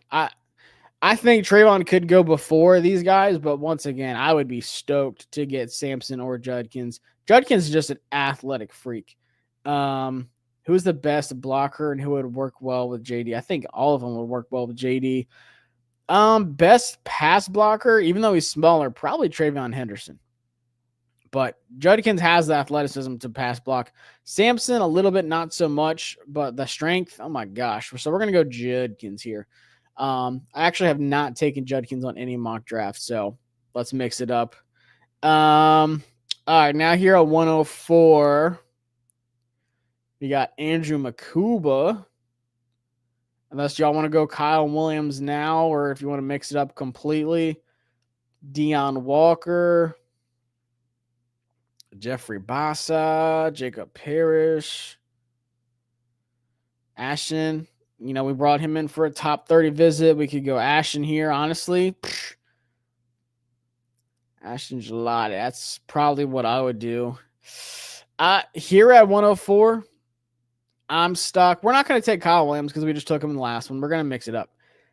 I think Trayvon could go before these guys, but once again, I would be stoked to get Samson or Judkins. Judkins is just an athletic freak. Who's the best blocker and who would work well with JD? I think all of them would work well with JD. Best pass blocker, even though he's smaller, probably Travion Henderson. But Judkins has the athleticism to pass block. Samson, a little bit, not so much, but the strength, oh my gosh. So we're going to go Judkins here. I actually have not taken Judkins on any mock draft, so let's mix it up. All right, now here at 104, we got Andrew Makuba. Unless y'all want to go Kyle Williams now, or if you want to mix it up completely. Deion Walker, Jeffrey Bassa, Jacob Parrish, Ashton. We brought him in for a top 30 visit. We could go Ashton here, honestly. Ashton Gelati. That's probably what I would do. Here at 104, I'm stuck. We're not going to take Kyle Williams because we just took him in the last one. We're going to mix it up.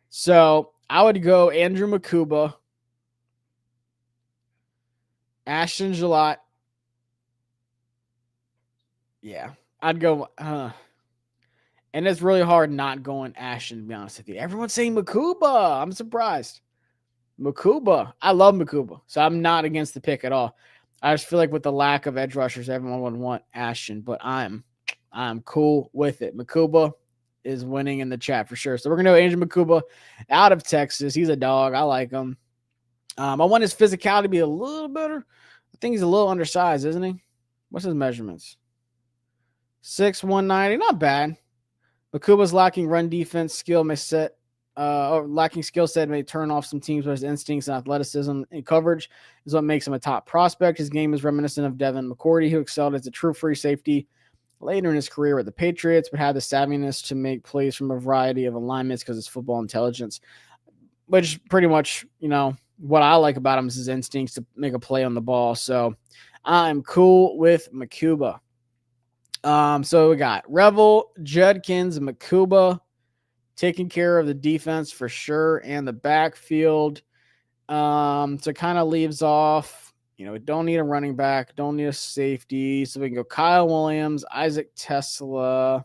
So I would go Andrew Makuba, Ashton Gelati. Yeah, I'd go. And it's really hard not going Ashton, to be honest with you. Everyone's saying Makuba. I'm surprised. Makuba. I love Makuba, so I'm not against the pick at all. I just feel like with the lack of edge rushers, everyone would want Ashton, but I'm cool with it. Makuba, is winning in the chat for sure. So we're gonna go Andrew Makuba out of Texas. He's a dog. I like him. I want his physicality to be a little better. I think he's a little undersized, isn't he? What's his measurements? 6'1", 190. Not bad. Makuba's lacking run defense skill may set or lacking skill set may turn off some teams, but his instincts and athleticism and coverage is what makes him a top prospect. His game is reminiscent of Devin McCourty, who excelled as a true free safety later in his career with the Patriots, but had the savviness to make plays from a variety of alignments because it's football intelligence, which pretty much, what I like about him is his instincts to make a play on the ball. So I'm cool with Makuba. So we got Revel, Judkins, and Makuba taking care of the defense for sure and the backfield. So it kind of leaves off, we don't need a running back, don't need a safety. So we can go Kyle Williams, Isaac Tesla,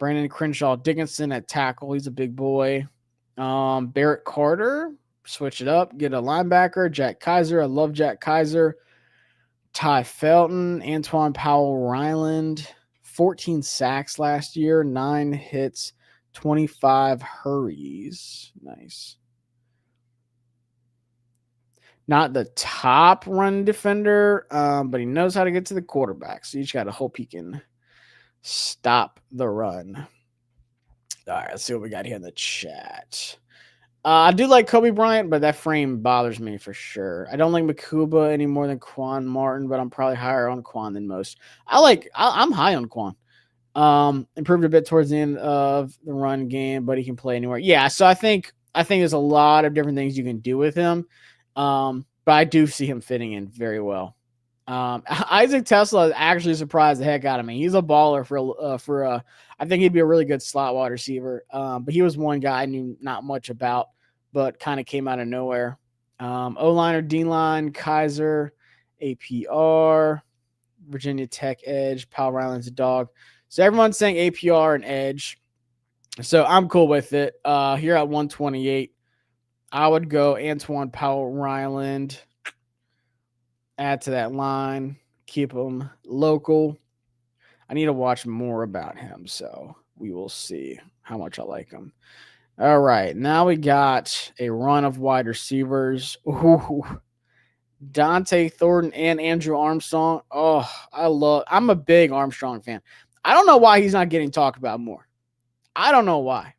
Brandon Crenshaw Dickinson at tackle. He's a big boy. Barrett Carter, switch it up, get a linebacker. Jack Kaiser, I love Jack Kaiser. Ty Felton, Antoine Powell-Ryland, 14 sacks last year, 9 hits, 25 hurries. Nice. Not the top run defender, but he knows how to get to the quarterback. So you just got to hope he can stop the run. All right, let's see what we got here in the chat. I do like Kobe Bryant, but that frame bothers me for sure. I don't like Makuba any more than Quan Martin, but I'm probably higher on Quan than most. I'm high on Quan. Improved a bit towards the end of the run game, but he can play anywhere. Yeah, so I think there's a lot of different things you can do with him. But I do see him fitting in very well. Isaac Tesla actually surprised the heck out of me. He's a baller for I think he'd be a really good slot wide receiver. But he was one guy I knew not much about, but kind of came out of nowhere. O-line or D-line, Kaiser, APR, Virginia Tech edge, Powell-Ryland's a dog. So everyone's saying APR and edge. So I'm cool with it. Here at 128, I would go Antoine Powell-Ryland. Add to that line, keep him local. I need to watch more about him, so we will see how much I like him. All right, now we got a run of wide receivers. Ooh, Dante Thornton and Andrew Armstrong. Oh, I'm a big Armstrong fan. I don't know why he's not getting talked about more. I don't know why.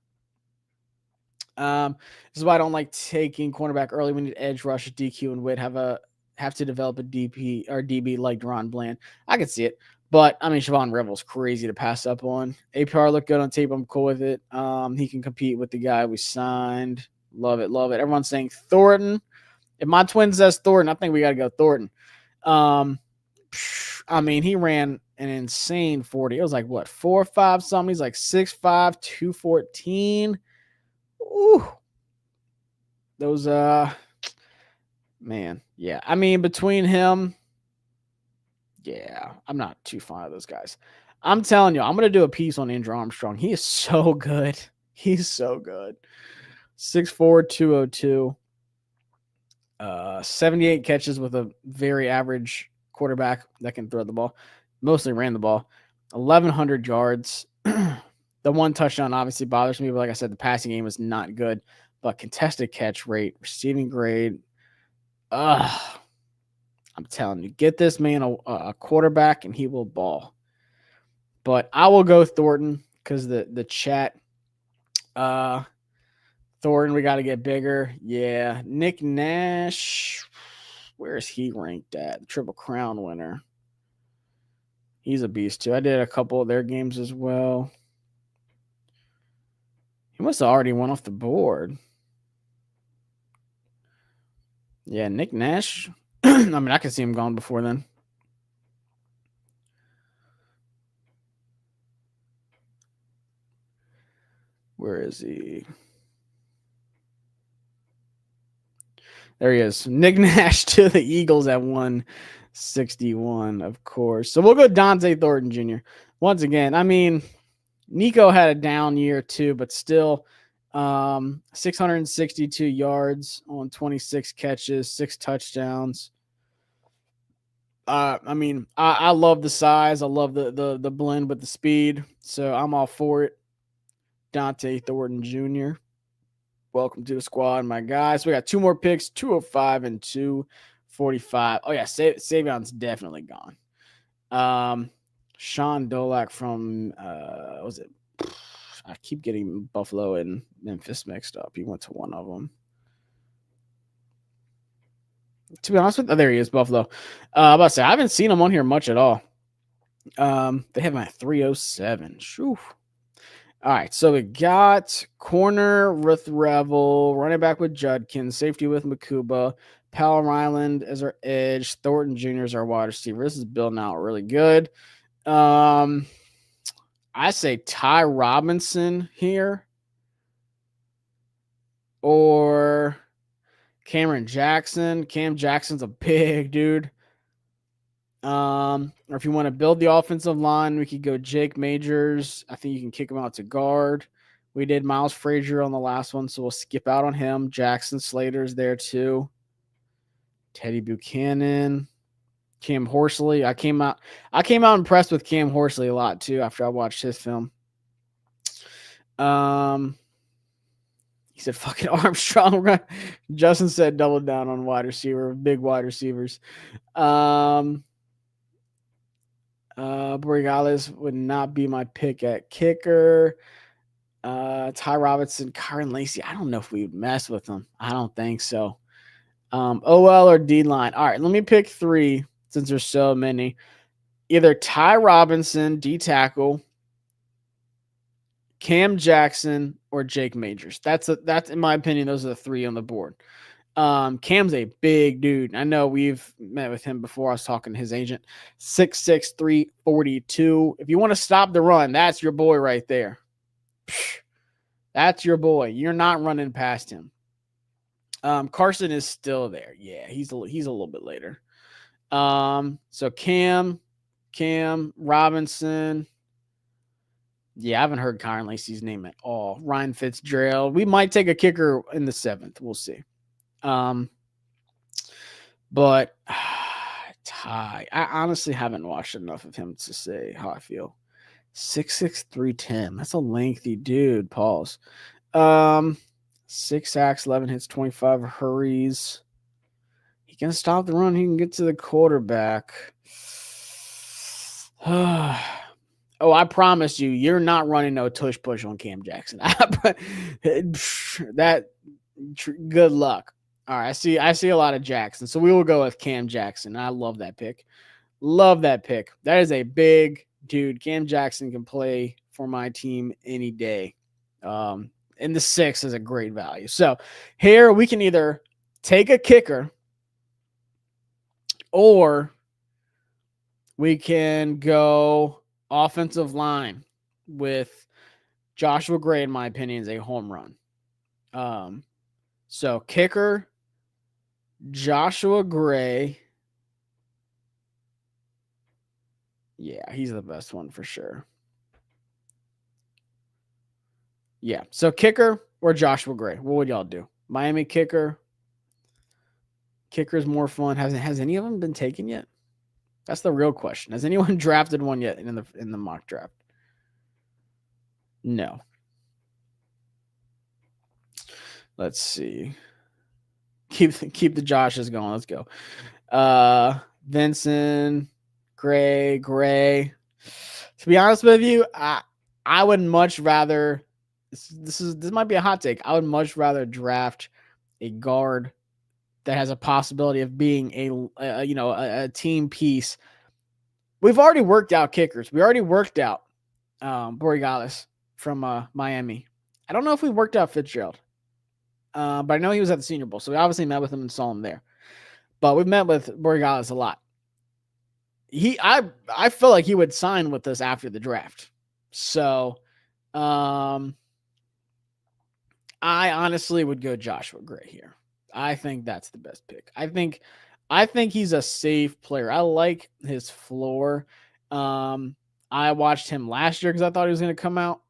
This is why I don't like taking cornerback early. We need edge rush, DQ, and Witt have to develop a DP or DB like Deron Bland. I could see it. But, I mean, Siobhan Revel's crazy to pass up on. APR looked good on tape. I'm cool with it. He can compete with the guy we signed. Love it, love it. Everyone's saying Thornton. If my twin says Thornton, I think we got to go Thornton. I mean, he ran an insane 40. It was like, what, 4.5 something? He's like 6'5", 214. Ooh. Those, man, yeah. I mean, between him, yeah, I'm not too fond of those guys. I'm telling you, I'm going to do a piece on Andrew Armstrong. He is so good. He's so good. 6'4", 202. 78 catches with a very average quarterback that can throw the ball. Mostly ran the ball. 1,100 yards. The one touchdown obviously bothers me, but like I said, the passing game was not good. But contested catch rate, receiving grade, I'm telling you, get this man a quarterback and he will ball. But I will go Thornton because the chat. Thornton, we got to get bigger. Yeah. Nick Nash, where is he ranked at? The Triple Crown winner. He's a beast too. I did a couple of their games as well. He must have already went off the board. Yeah, Nick Nash. I mean, I could see him gone before then. Where is he? There he is. Nick Nash to the Eagles at 161, of course. So we'll go Dante Thornton Jr. Once again, I mean, Nico had a down year too, but still 662 yards on 26 catches, 6 touchdowns. I mean, I love the size. I love the blend with the speed. So I'm all for it. Dante Thornton Jr. Welcome to the squad, my guys. So we got two more picks, 205 and 245. Oh, yeah, Savion's definitely gone. Sean Dolak from, was it? I keep getting Buffalo and Memphis mixed up. He went to one of them. To be honest with you, there he is, Buffalo. I'm about to say, I haven't seen him on here much at all. They have him at 307. Shoo. All right, so we got corner with Revel, running back with Judkins, safety with Makuba, Powell Ryland as our edge, Thornton Jr. is our wide receiver. This is building out really good. I say Ty Robinson here or Cameron Jackson. Cam Jackson's a big dude. Or if you want to build the offensive line, we could go Jake Majors. I think you can kick him out to guard. We did Miles Frazier on the last one, so we'll skip out on him. Jackson Slater's there too. Teddy Buchanan, Cam Horsley. I came out impressed with Cam Horsley a lot too after I watched his film. He said fucking Armstrong. Justin said double down on wide receiver, big wide receivers. Borregales would not be my pick at kicker. Ty Robinson, Kyron Lacey. I don't know if we would mess with them. I don't think so. OL or D line. All right, let me pick three since there's so many. Either Ty Robinson, D tackle, Cam Jackson, or Jake Majors. That's in my opinion, those are the three on the board. Cam's a big dude. I know we've met with him before. I was talking to his agent. 6'6", 342. If you want to stop the run, that's your boy right there. That's your boy. You're not running past him. Carson is still there. Yeah, he's a little bit later. So Cam Robinson. Yeah, I haven't heard Kyron Lacey's name at all. Ryan Fitzgerald. We might take a kicker in the 7th. We'll see. But Ty, I honestly haven't watched enough of him to say how I feel. 6'6", 310. That's a lengthy dude. Pause. 6 sacks, 11 hits, 25 hurries. He can stop the run. He can get to the quarterback. Oh, I promise you're not running no tush push on Cam Jackson. Good luck. All right, I see a lot of Jackson, so we will go with Cam Jackson. I love that pick. Love that pick. That is a big dude. Cam Jackson can play for my team any day. And the 6 is a great value. So here we can either take a kicker or we can go offensive line with Joshua Gray, in my opinion, is a home run. So kicker, Joshua Gray. Yeah, he's the best one for sure. Yeah, so kicker or Joshua Gray. What would y'all do? Miami kicker. Kicker's more fun. Has any of them been taken yet? That's the real question. Has anyone drafted one yet in the mock draft? No. Let's see. Keep the Joshes going. Let's go. Vincent, Gray. To be honest with you, I would much rather. This might be a hot take. I would much rather draft a guard that has a possibility of being a team piece. We've already worked out kickers. We already worked out Borregales from Miami. I don't know if we worked out Fitzgerald, but I know he was at the Senior Bowl, so we obviously met with him and saw him there. But we've met with Borregales a lot. I feel like he would sign with us after the draft. So, I honestly would go Joshua Gray here. I think that's the best pick. I think he's a safe player. I like his floor. I watched him last year because I thought he was going to come out.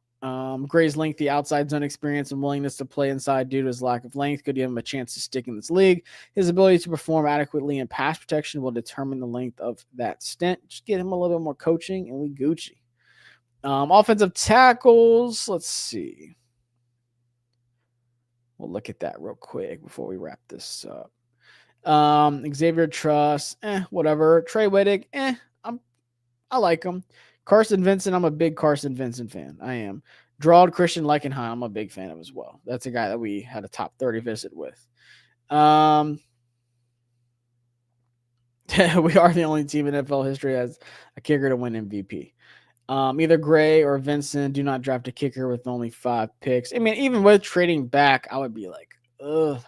Gray's lengthy outside zone experience and willingness to play inside due to his lack of length could give him a chance to stick in this league. His ability to perform adequately in pass protection will determine the length of that stint. Just get him a little bit more coaching, and we Gucci. Offensive tackles. Let's see. We'll look at that real quick before we wrap this up. Xavier Truss, whatever. Trey Whittick, I like him. Carson Vincent, I'm a big Carson Vincent fan. I am. Drawed Christian Leichenheim, I'm a big fan of as well. That's a guy that we had a top 30 visit with. We are the only team in NFL history that has a kicker to win MVP. Either Gray or Vincent do not draft a kicker with only 5 picks. I mean, even with trading back, I would be like, ugh.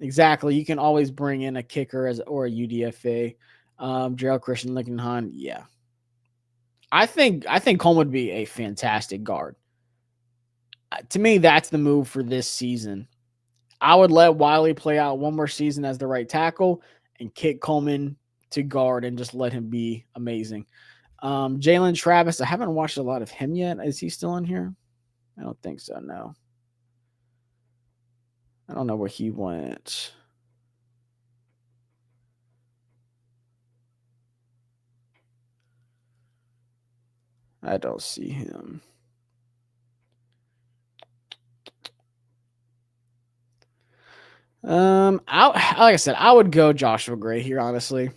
Exactly. You can always bring in a kicker or a UDFA. Gerald Christian Leichenheim, yeah. I think Coleman would be a fantastic guard. To me, that's the move for this season. I would let Wiley play out one more season as the right tackle and kick Coleman to guard and just let him be amazing. Jalen Travis, I haven't watched a lot of him yet. Is he still in here? I don't think so, no. I don't know where he went. I don't see him. Like I said, I would go Joshua Gray here, honestly.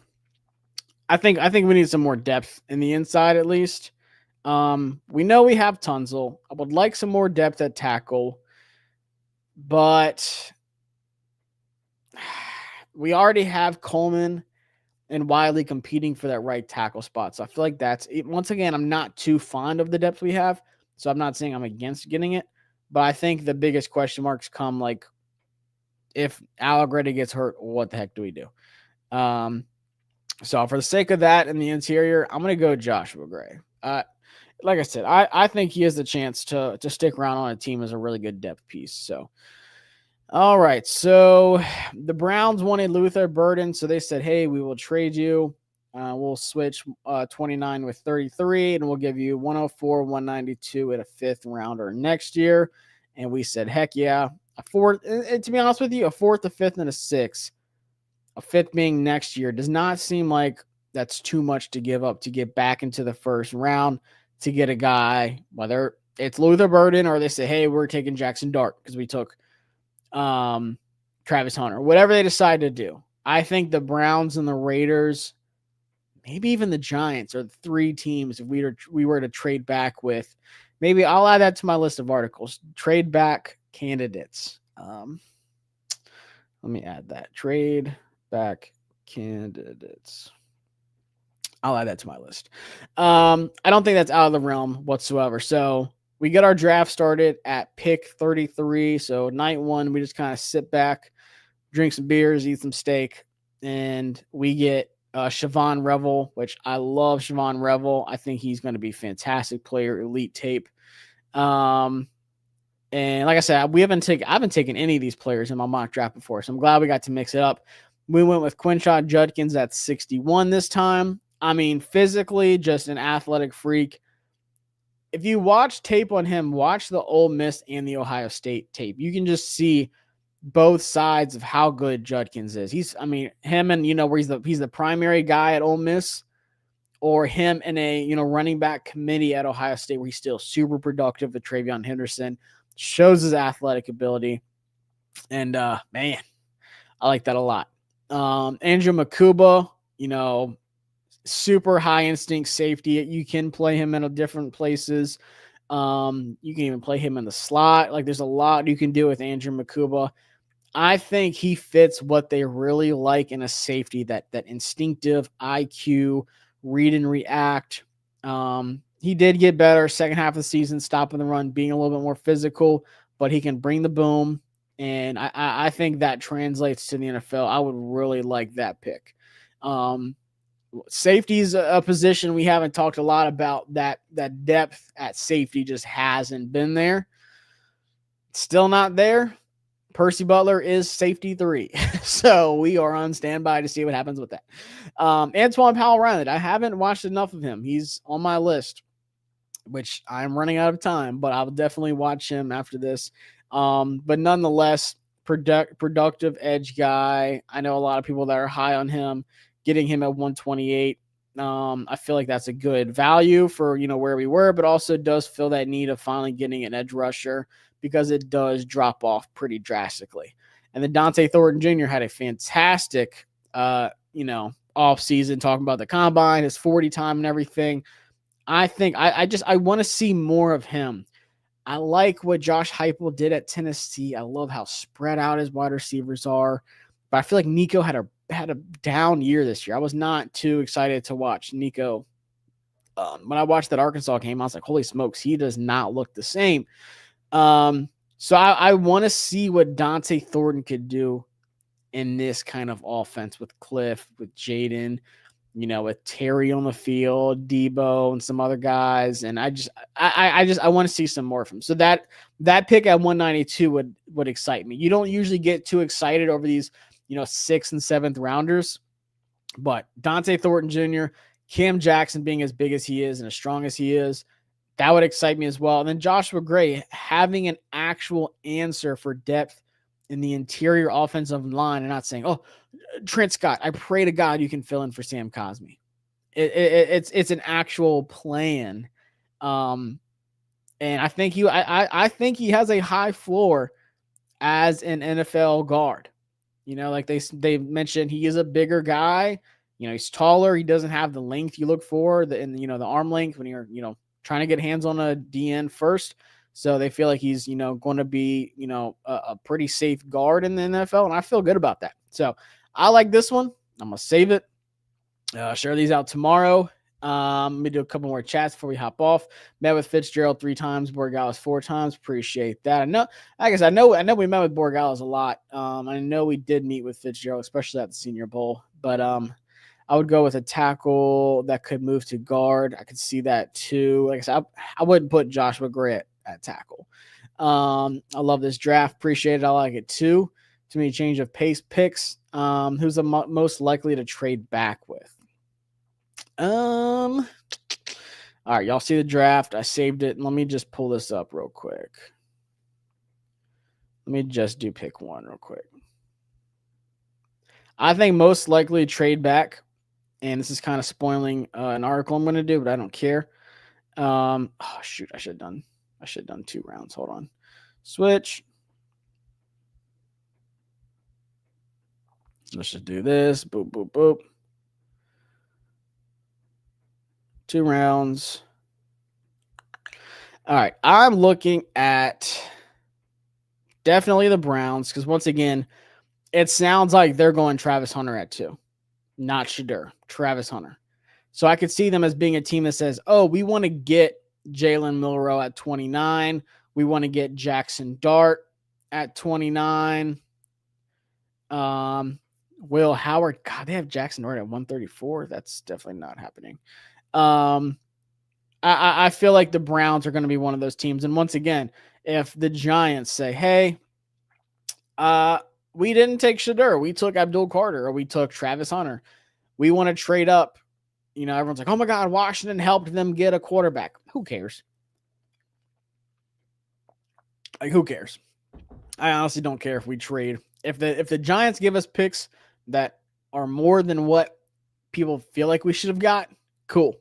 I think we need some more depth in the inside at least. We know we have Tunzel. I would like some more depth at tackle, but we already have Coleman and Wiley competing for that right tackle spot. So I feel like that's it. Once again, I'm not too fond of the depth we have, so I'm not saying I'm against getting it, but I think the biggest question marks come like if Allegretti gets hurt, what the heck do we do? So for the sake of that in the interior, I'm going to go Joshua Gray. Like I said, I think he has the chance to stick around on a team as a really good depth piece. So, all right. So the Browns wanted Luther Burden. So they said, hey, we will trade you. We'll switch 29 with 33, and we'll give you 104, 192 at a 5th rounder next year. And we said, heck yeah. A 4th, and to be honest with you, a 4th, a 5th, and a 6th. A 5th being next year does not seem like that's too much to give up to get back into the 1st round to get a guy, whether it's Luther Burden or they say, hey, we're taking Jackson Dart because we took Travis Hunter, whatever they decide to do. I think the Browns and the Raiders, maybe even the Giants are the 3 teams if we were to trade back with. Maybe I'll add that to my list of articles. Trade back candidates. Let me add that. Trade back candidates. I'll add that to my list. I don't think that's out of the realm whatsoever. So we get our draft started at pick 33. So night 1, we just kind of sit back, drink some beers, eat some steak, and we get Siobhan Revel, which I love Siobhan Revel. I think he's going to be a fantastic player, elite tape. And like I said, I haven't taken any of these players in my mock draft before, so I'm glad we got to mix it up. We went with Quinshot Judkins at 61 this time. I mean, physically, just an athletic freak. If you watch tape on him, watch the Ole Miss and the Ohio State tape. You can just see both sides of how good Judkins is. Him and, where he's the primary guy at Ole Miss, or him in a, running back committee at Ohio State where he's still super productive with Travion Henderson, shows his athletic ability. And, man, I like that a lot. Andrew Makuba, super high instinct safety. You can play him in different places. You can even play him in the slot. Like there's a lot you can do with Andrew Makuba. I think he fits what they really like in a safety, that instinctive IQ, read and react. He did get better second half of the season, stopping the run, being a little bit more physical, but he can bring the boom. And I think that translates to the NFL. I would really like that pick. Safety is a position we haven't talked a lot about. That depth at safety just hasn't been there. Still not there. Percy Butler is safety 3. So we are on standby to see what happens with that. Antoine Powell-Ryland, I haven't watched enough of him. He's on my list. which I'm running out of time, but I'll definitely watch him after this. But nonetheless, productive edge guy. I know a lot of people that are high on him. Getting him at 128, I feel like that's a good value for where we were, but also does fill that need of finally getting an edge rusher because it does drop off pretty drastically. And then Dante Thornton Jr. had a fantastic, off season, talking about the combine, his 40 time and everything. I think I want to see more of him. I like what Josh Heupel did at Tennessee. I love how spread out his wide receivers are, but I feel like Nico had a down year this year. I was not too excited to watch Nico. When I watched that Arkansas game, I was like, holy smokes, he does not look the same. So I want to see what Dante Thornton could do in this kind of offense with Cliff, with Jaden, with Terry on the field, Debo, and some other guys. And I want to see some more of him. So that pick at 192 would excite me. You don't usually get too excited over these, 6th and 7th rounders, but Dante Thornton Jr., Cam Jackson being as big as he is and as strong as he is, that would excite me as well. And then Joshua Gray having an actual answer for depth in the interior offensive line and not saying, oh, Trent Scott, I pray to God you can fill in for Sam Cosmi. It's an actual plan. And I think I think he has a high floor as an NFL guard. Like they mentioned, he is a bigger guy. He's taller. He doesn't have the length you look for, the arm length when you're, trying to get hands on a DN first. So they feel like he's, going to be, a pretty safe guard in the NFL. And I feel good about that. So I like this one. I'm going to save it. Share these out tomorrow. Let me do a couple more chats before we hop off. Met with Fitzgerald 3 times, Borgalis 4 times. Appreciate that. I know we met with Borgalis a lot. I know we did meet with Fitzgerald, especially at the Senior Bowl. But I would go with a tackle that could move to guard. I could see that too. Like I said, I wouldn't put Joshua Gray at tackle. I love this draft. Appreciate it. I like it too. To me, change of pace picks. Who's the most likely to trade back with? All right, y'all see the draft. I saved it. Let me just pull this up real quick. Let me just do pick one real quick. I think most likely trade back, and this is kind of spoiling an article I'm going to do, but I don't care. Oh shoot, I should have done 2 rounds. Hold on. Switch. Let's just do this. Boop, boop, boop. 2 rounds. All right. I'm looking at definitely the Browns because, once again, it sounds like they're going Travis Hunter at 2, not Shadur. Travis Hunter. So I could see them as being a team that says, oh, we want to get Jalen Milroe at 29. We want to get Jackson Dart at 29. Will Howard. God, they have Jackson Dart at 134. That's definitely not happening. I feel like the Browns are going to be one of those teams. And once again, if the Giants say, hey, we didn't take Shadur, we took Abdul Carter, or we took Travis Hunter, we want to trade up. Everyone's like, oh my God, Washington helped them get a quarterback. Who cares? Like, who cares? I honestly don't care if we trade. If the Giants give us picks that are more than what people feel like we should have got, cool.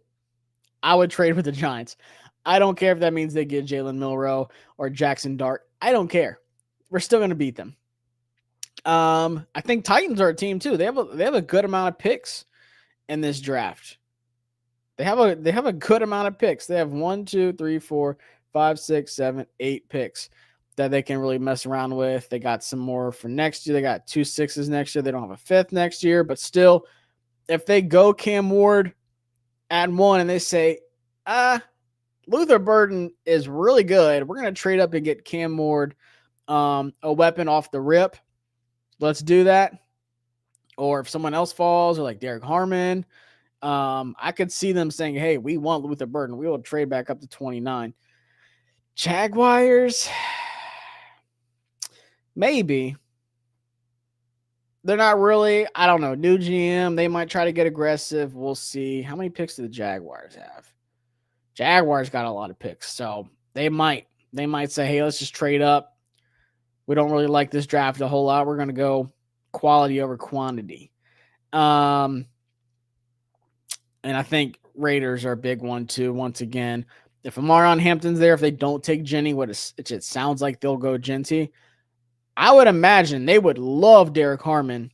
I would trade with the Giants. I don't care if that means they get Jalen Milroe or Jackson Dart. I don't care. We're still going to beat them. I think Titans are a team too. They have a good amount of picks in this draft. They have a good amount of picks. They have 1, 2, 3, 4, 5, 6, 7, 8 picks that they can really mess around with. They got some more for next year. They got 2 6s next year. They don't have a 5th next year, but still, if they go Cam Ward at 1 and they say, Luther Burden is really good, we're going to trade up and get Cam Ward a weapon off the rip. Let's do that. Or if someone else falls, or like Derek Harmon, I could see them saying, hey, we want Luther Burden. We will trade back up to 29. Jaguars, maybe. They're not really. I don't know. New GM. They might try to get aggressive. We'll see. How many picks do the Jaguars have? Jaguars got a lot of picks, so they might say, hey, let's just trade up. We don't really like this draft a whole lot. We're going to go quality over quantity. And I think Raiders are a big one too. Once again, if Amarion Hampton's there, if they don't take Jenny, it sounds like they'll go Genty. I would imagine they would love Derek Harmon.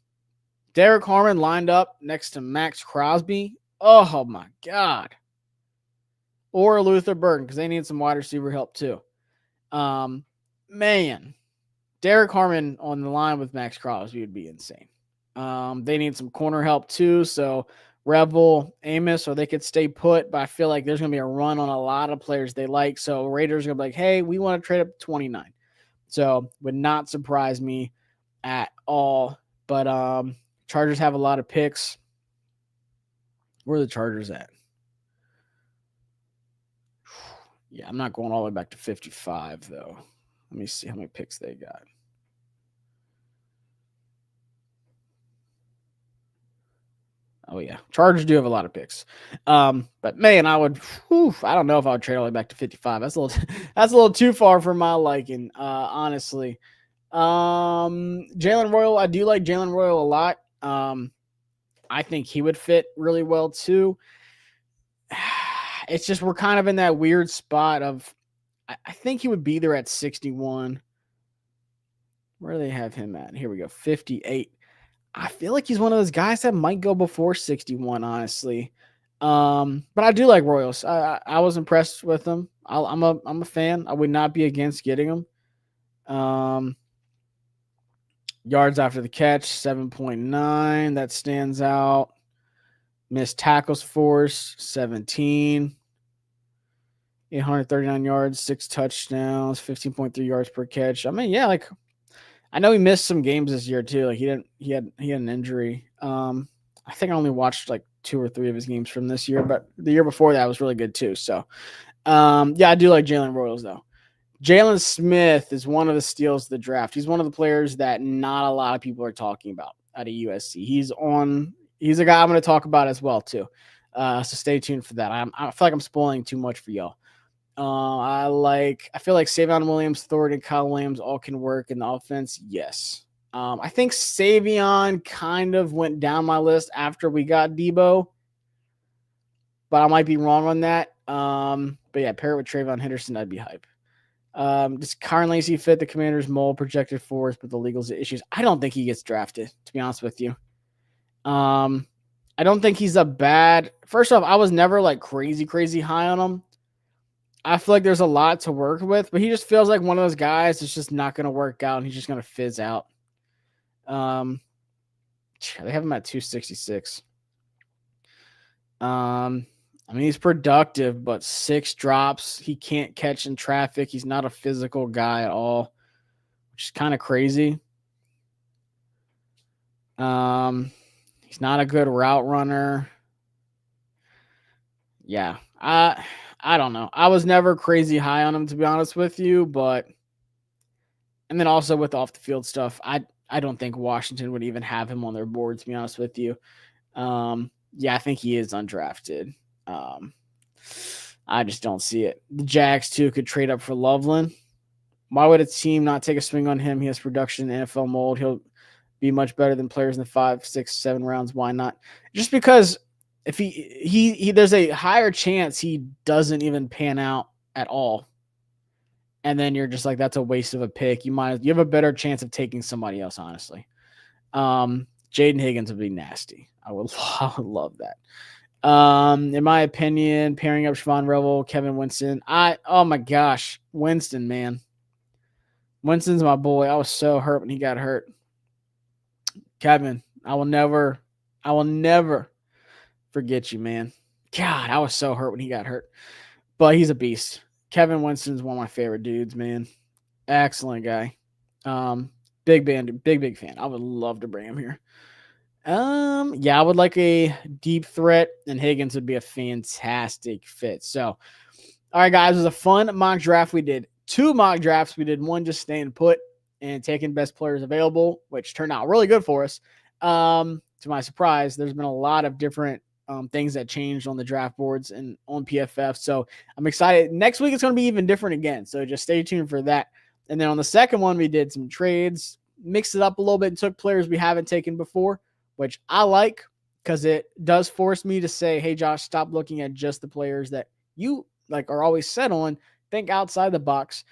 Derek Harmon lined up next to Max Crosby. Oh my God. Or Luther Burden, because they need some wide receiver help too. Man, Derek Harmon on the line with Max Crosby would be insane. They need some corner help too. So Rebel, Amos, or they could stay put, but I feel like there's going to be a run on a lot of players they like. So Raiders are going to be like, hey, we want to trade up to 29. So would not surprise me at all. But Chargers have a lot of picks. Where are the Chargers at? Yeah, I'm not going all the way back to 55, though. Let me see how many picks they got. Oh, yeah. Chargers do have a lot of picks. But, man, I don't know if I would trade all the way back to 55. That's a little too far for my liking, honestly. Jalen Royal, I do like Jalen Royal a lot. I think he would fit really well, too. It's just we're kind of in that weird spot of I think he would be there at 61. Where do they have him at? Here we go, 58. I feel like he's one of those guys that might go before 61, honestly. But I do like Royals. I was impressed with him. I'm a fan. I would not be against getting him. Yards after the catch, 7.9. That stands out. Missed tackles force, 17. 839 yards, 6 touchdowns, 15.3 yards per catch. I mean, yeah, like I know he missed some games this year too. Like he had an injury. I think I only watched like 2 or 3 of his games from this year, but the year before that was really good too. So, yeah, I do like Jalen Royals though. Jalen Smith is one of the steals of the draft. He's one of the players that not a lot of people are talking about out of USC. He's a guy I'm going to talk about as well too. So stay tuned for that. I feel like I'm spoiling too much for y'all. I feel like Savion Williams, Thornton, and Kyle Williams all can work in the offense. Yes. I think Savion kind of went down my list after we got Debo, but I might be wrong on that. But yeah, pair it with Trayvon Henderson, I'd be hype. Does Kyren Lacy fit the Commanders' mold projected fourth, but the legals issues? I don't think he gets drafted, to be honest with you. I don't think he's a bad. First off, I was never like crazy high on him. I feel like there's a lot to work with, but he just feels like one of those guys that's just not going to work out and he's just going to fizz out. They have him at 266. I mean, he's productive, but 6 drops. He can't catch in traffic. He's not a physical guy at all, which is kind of crazy. He's not a good route runner. Yeah. I don't know. I was never crazy high on him, to be honest with you, and then also with off the field stuff, I don't think Washington would even have him on their board, to be honest with you. Yeah, I think he is undrafted. I just don't see it. The Jags too could trade up for Loveland. Why would a team not take a swing on him? He has production in NFL mold. He'll be much better than players in the 5, 6, 7 rounds. Why not? Just because if he there's a higher chance he doesn't even pan out at all. And then you're just like, that's a waste of a pick. You have a better chance of taking somebody else, honestly. Jaden Higgins would be nasty. I would love that. In my opinion, pairing up Siobhan Revel, Kevin Winston. Oh my gosh. Winston, man. Winston's my boy. I was so hurt when he got hurt. Kevin, I will never forget you, man. God, I was so hurt when he got hurt. But he's a beast. Kevin Winston's one of my favorite dudes, man. Excellent guy. Big fan. I would love to bring him here. Yeah, I would like a deep threat, and Higgins would be a fantastic fit. So, all right, guys, it was a fun mock draft. We did 2 mock drafts. We did one just staying put and taking best players available, which turned out really good for us. To my surprise, there's been a lot of different things that changed on the draft boards and on PFF. So I'm excited. Next week it's going to be even different again. So just stay tuned for that. And then on the second one, we did some trades, mixed it up a little bit, and took players we haven't taken before, which I like because it does force me to say, hey, Josh, stop looking at just the players that you like are always set on. Think outside the box.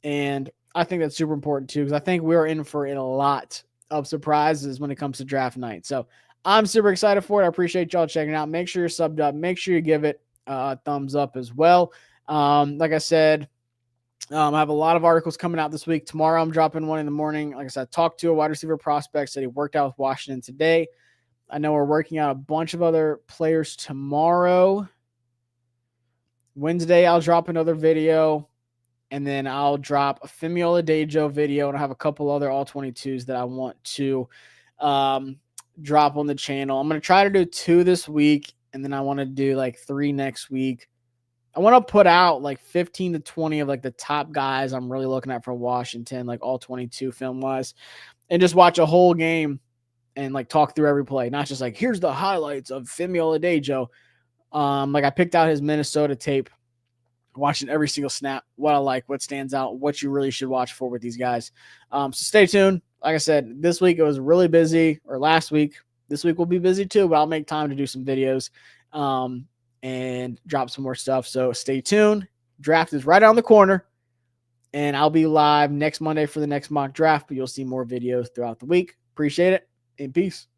And I think that's super important too, because I think we're in for a lot of surprises when it comes to draft night. So I'm super excited for it. I appreciate y'all checking out. Make sure you're subbed up. Make sure you give it a thumbs up as well. Like I said, I have a lot of articles coming out this week. Tomorrow, I'm dropping one in the morning. Like I said, I talked to a wide receiver prospect, said he worked out with Washington today. I know we're working out a bunch of other players tomorrow. Wednesday, I'll drop another video. And then I'll drop a Femi Oladejo video, and I have a couple other all-22s that I want to drop on the channel. I'm going to try to do 2 this week, and then I want to do like 3 next week. I want to put out like 15 to 20 of like the top guys I'm really looking at for Washington, like all 22 film-wise, and just watch a whole game and like talk through every play, not just like, here's the highlights of Femi Oladejo. Like I picked out his Minnesota tape, watching every single snap, what I like, what stands out, what you really should watch for with these guys. So stay tuned. Like I said, this week it was really busy, or last week. This week will be busy too, but I'll make time to do some videos and drop some more stuff. So stay tuned. Draft is right on the corner, and I'll be live next Monday for the next mock draft, but you'll see more videos throughout the week. Appreciate it, and peace.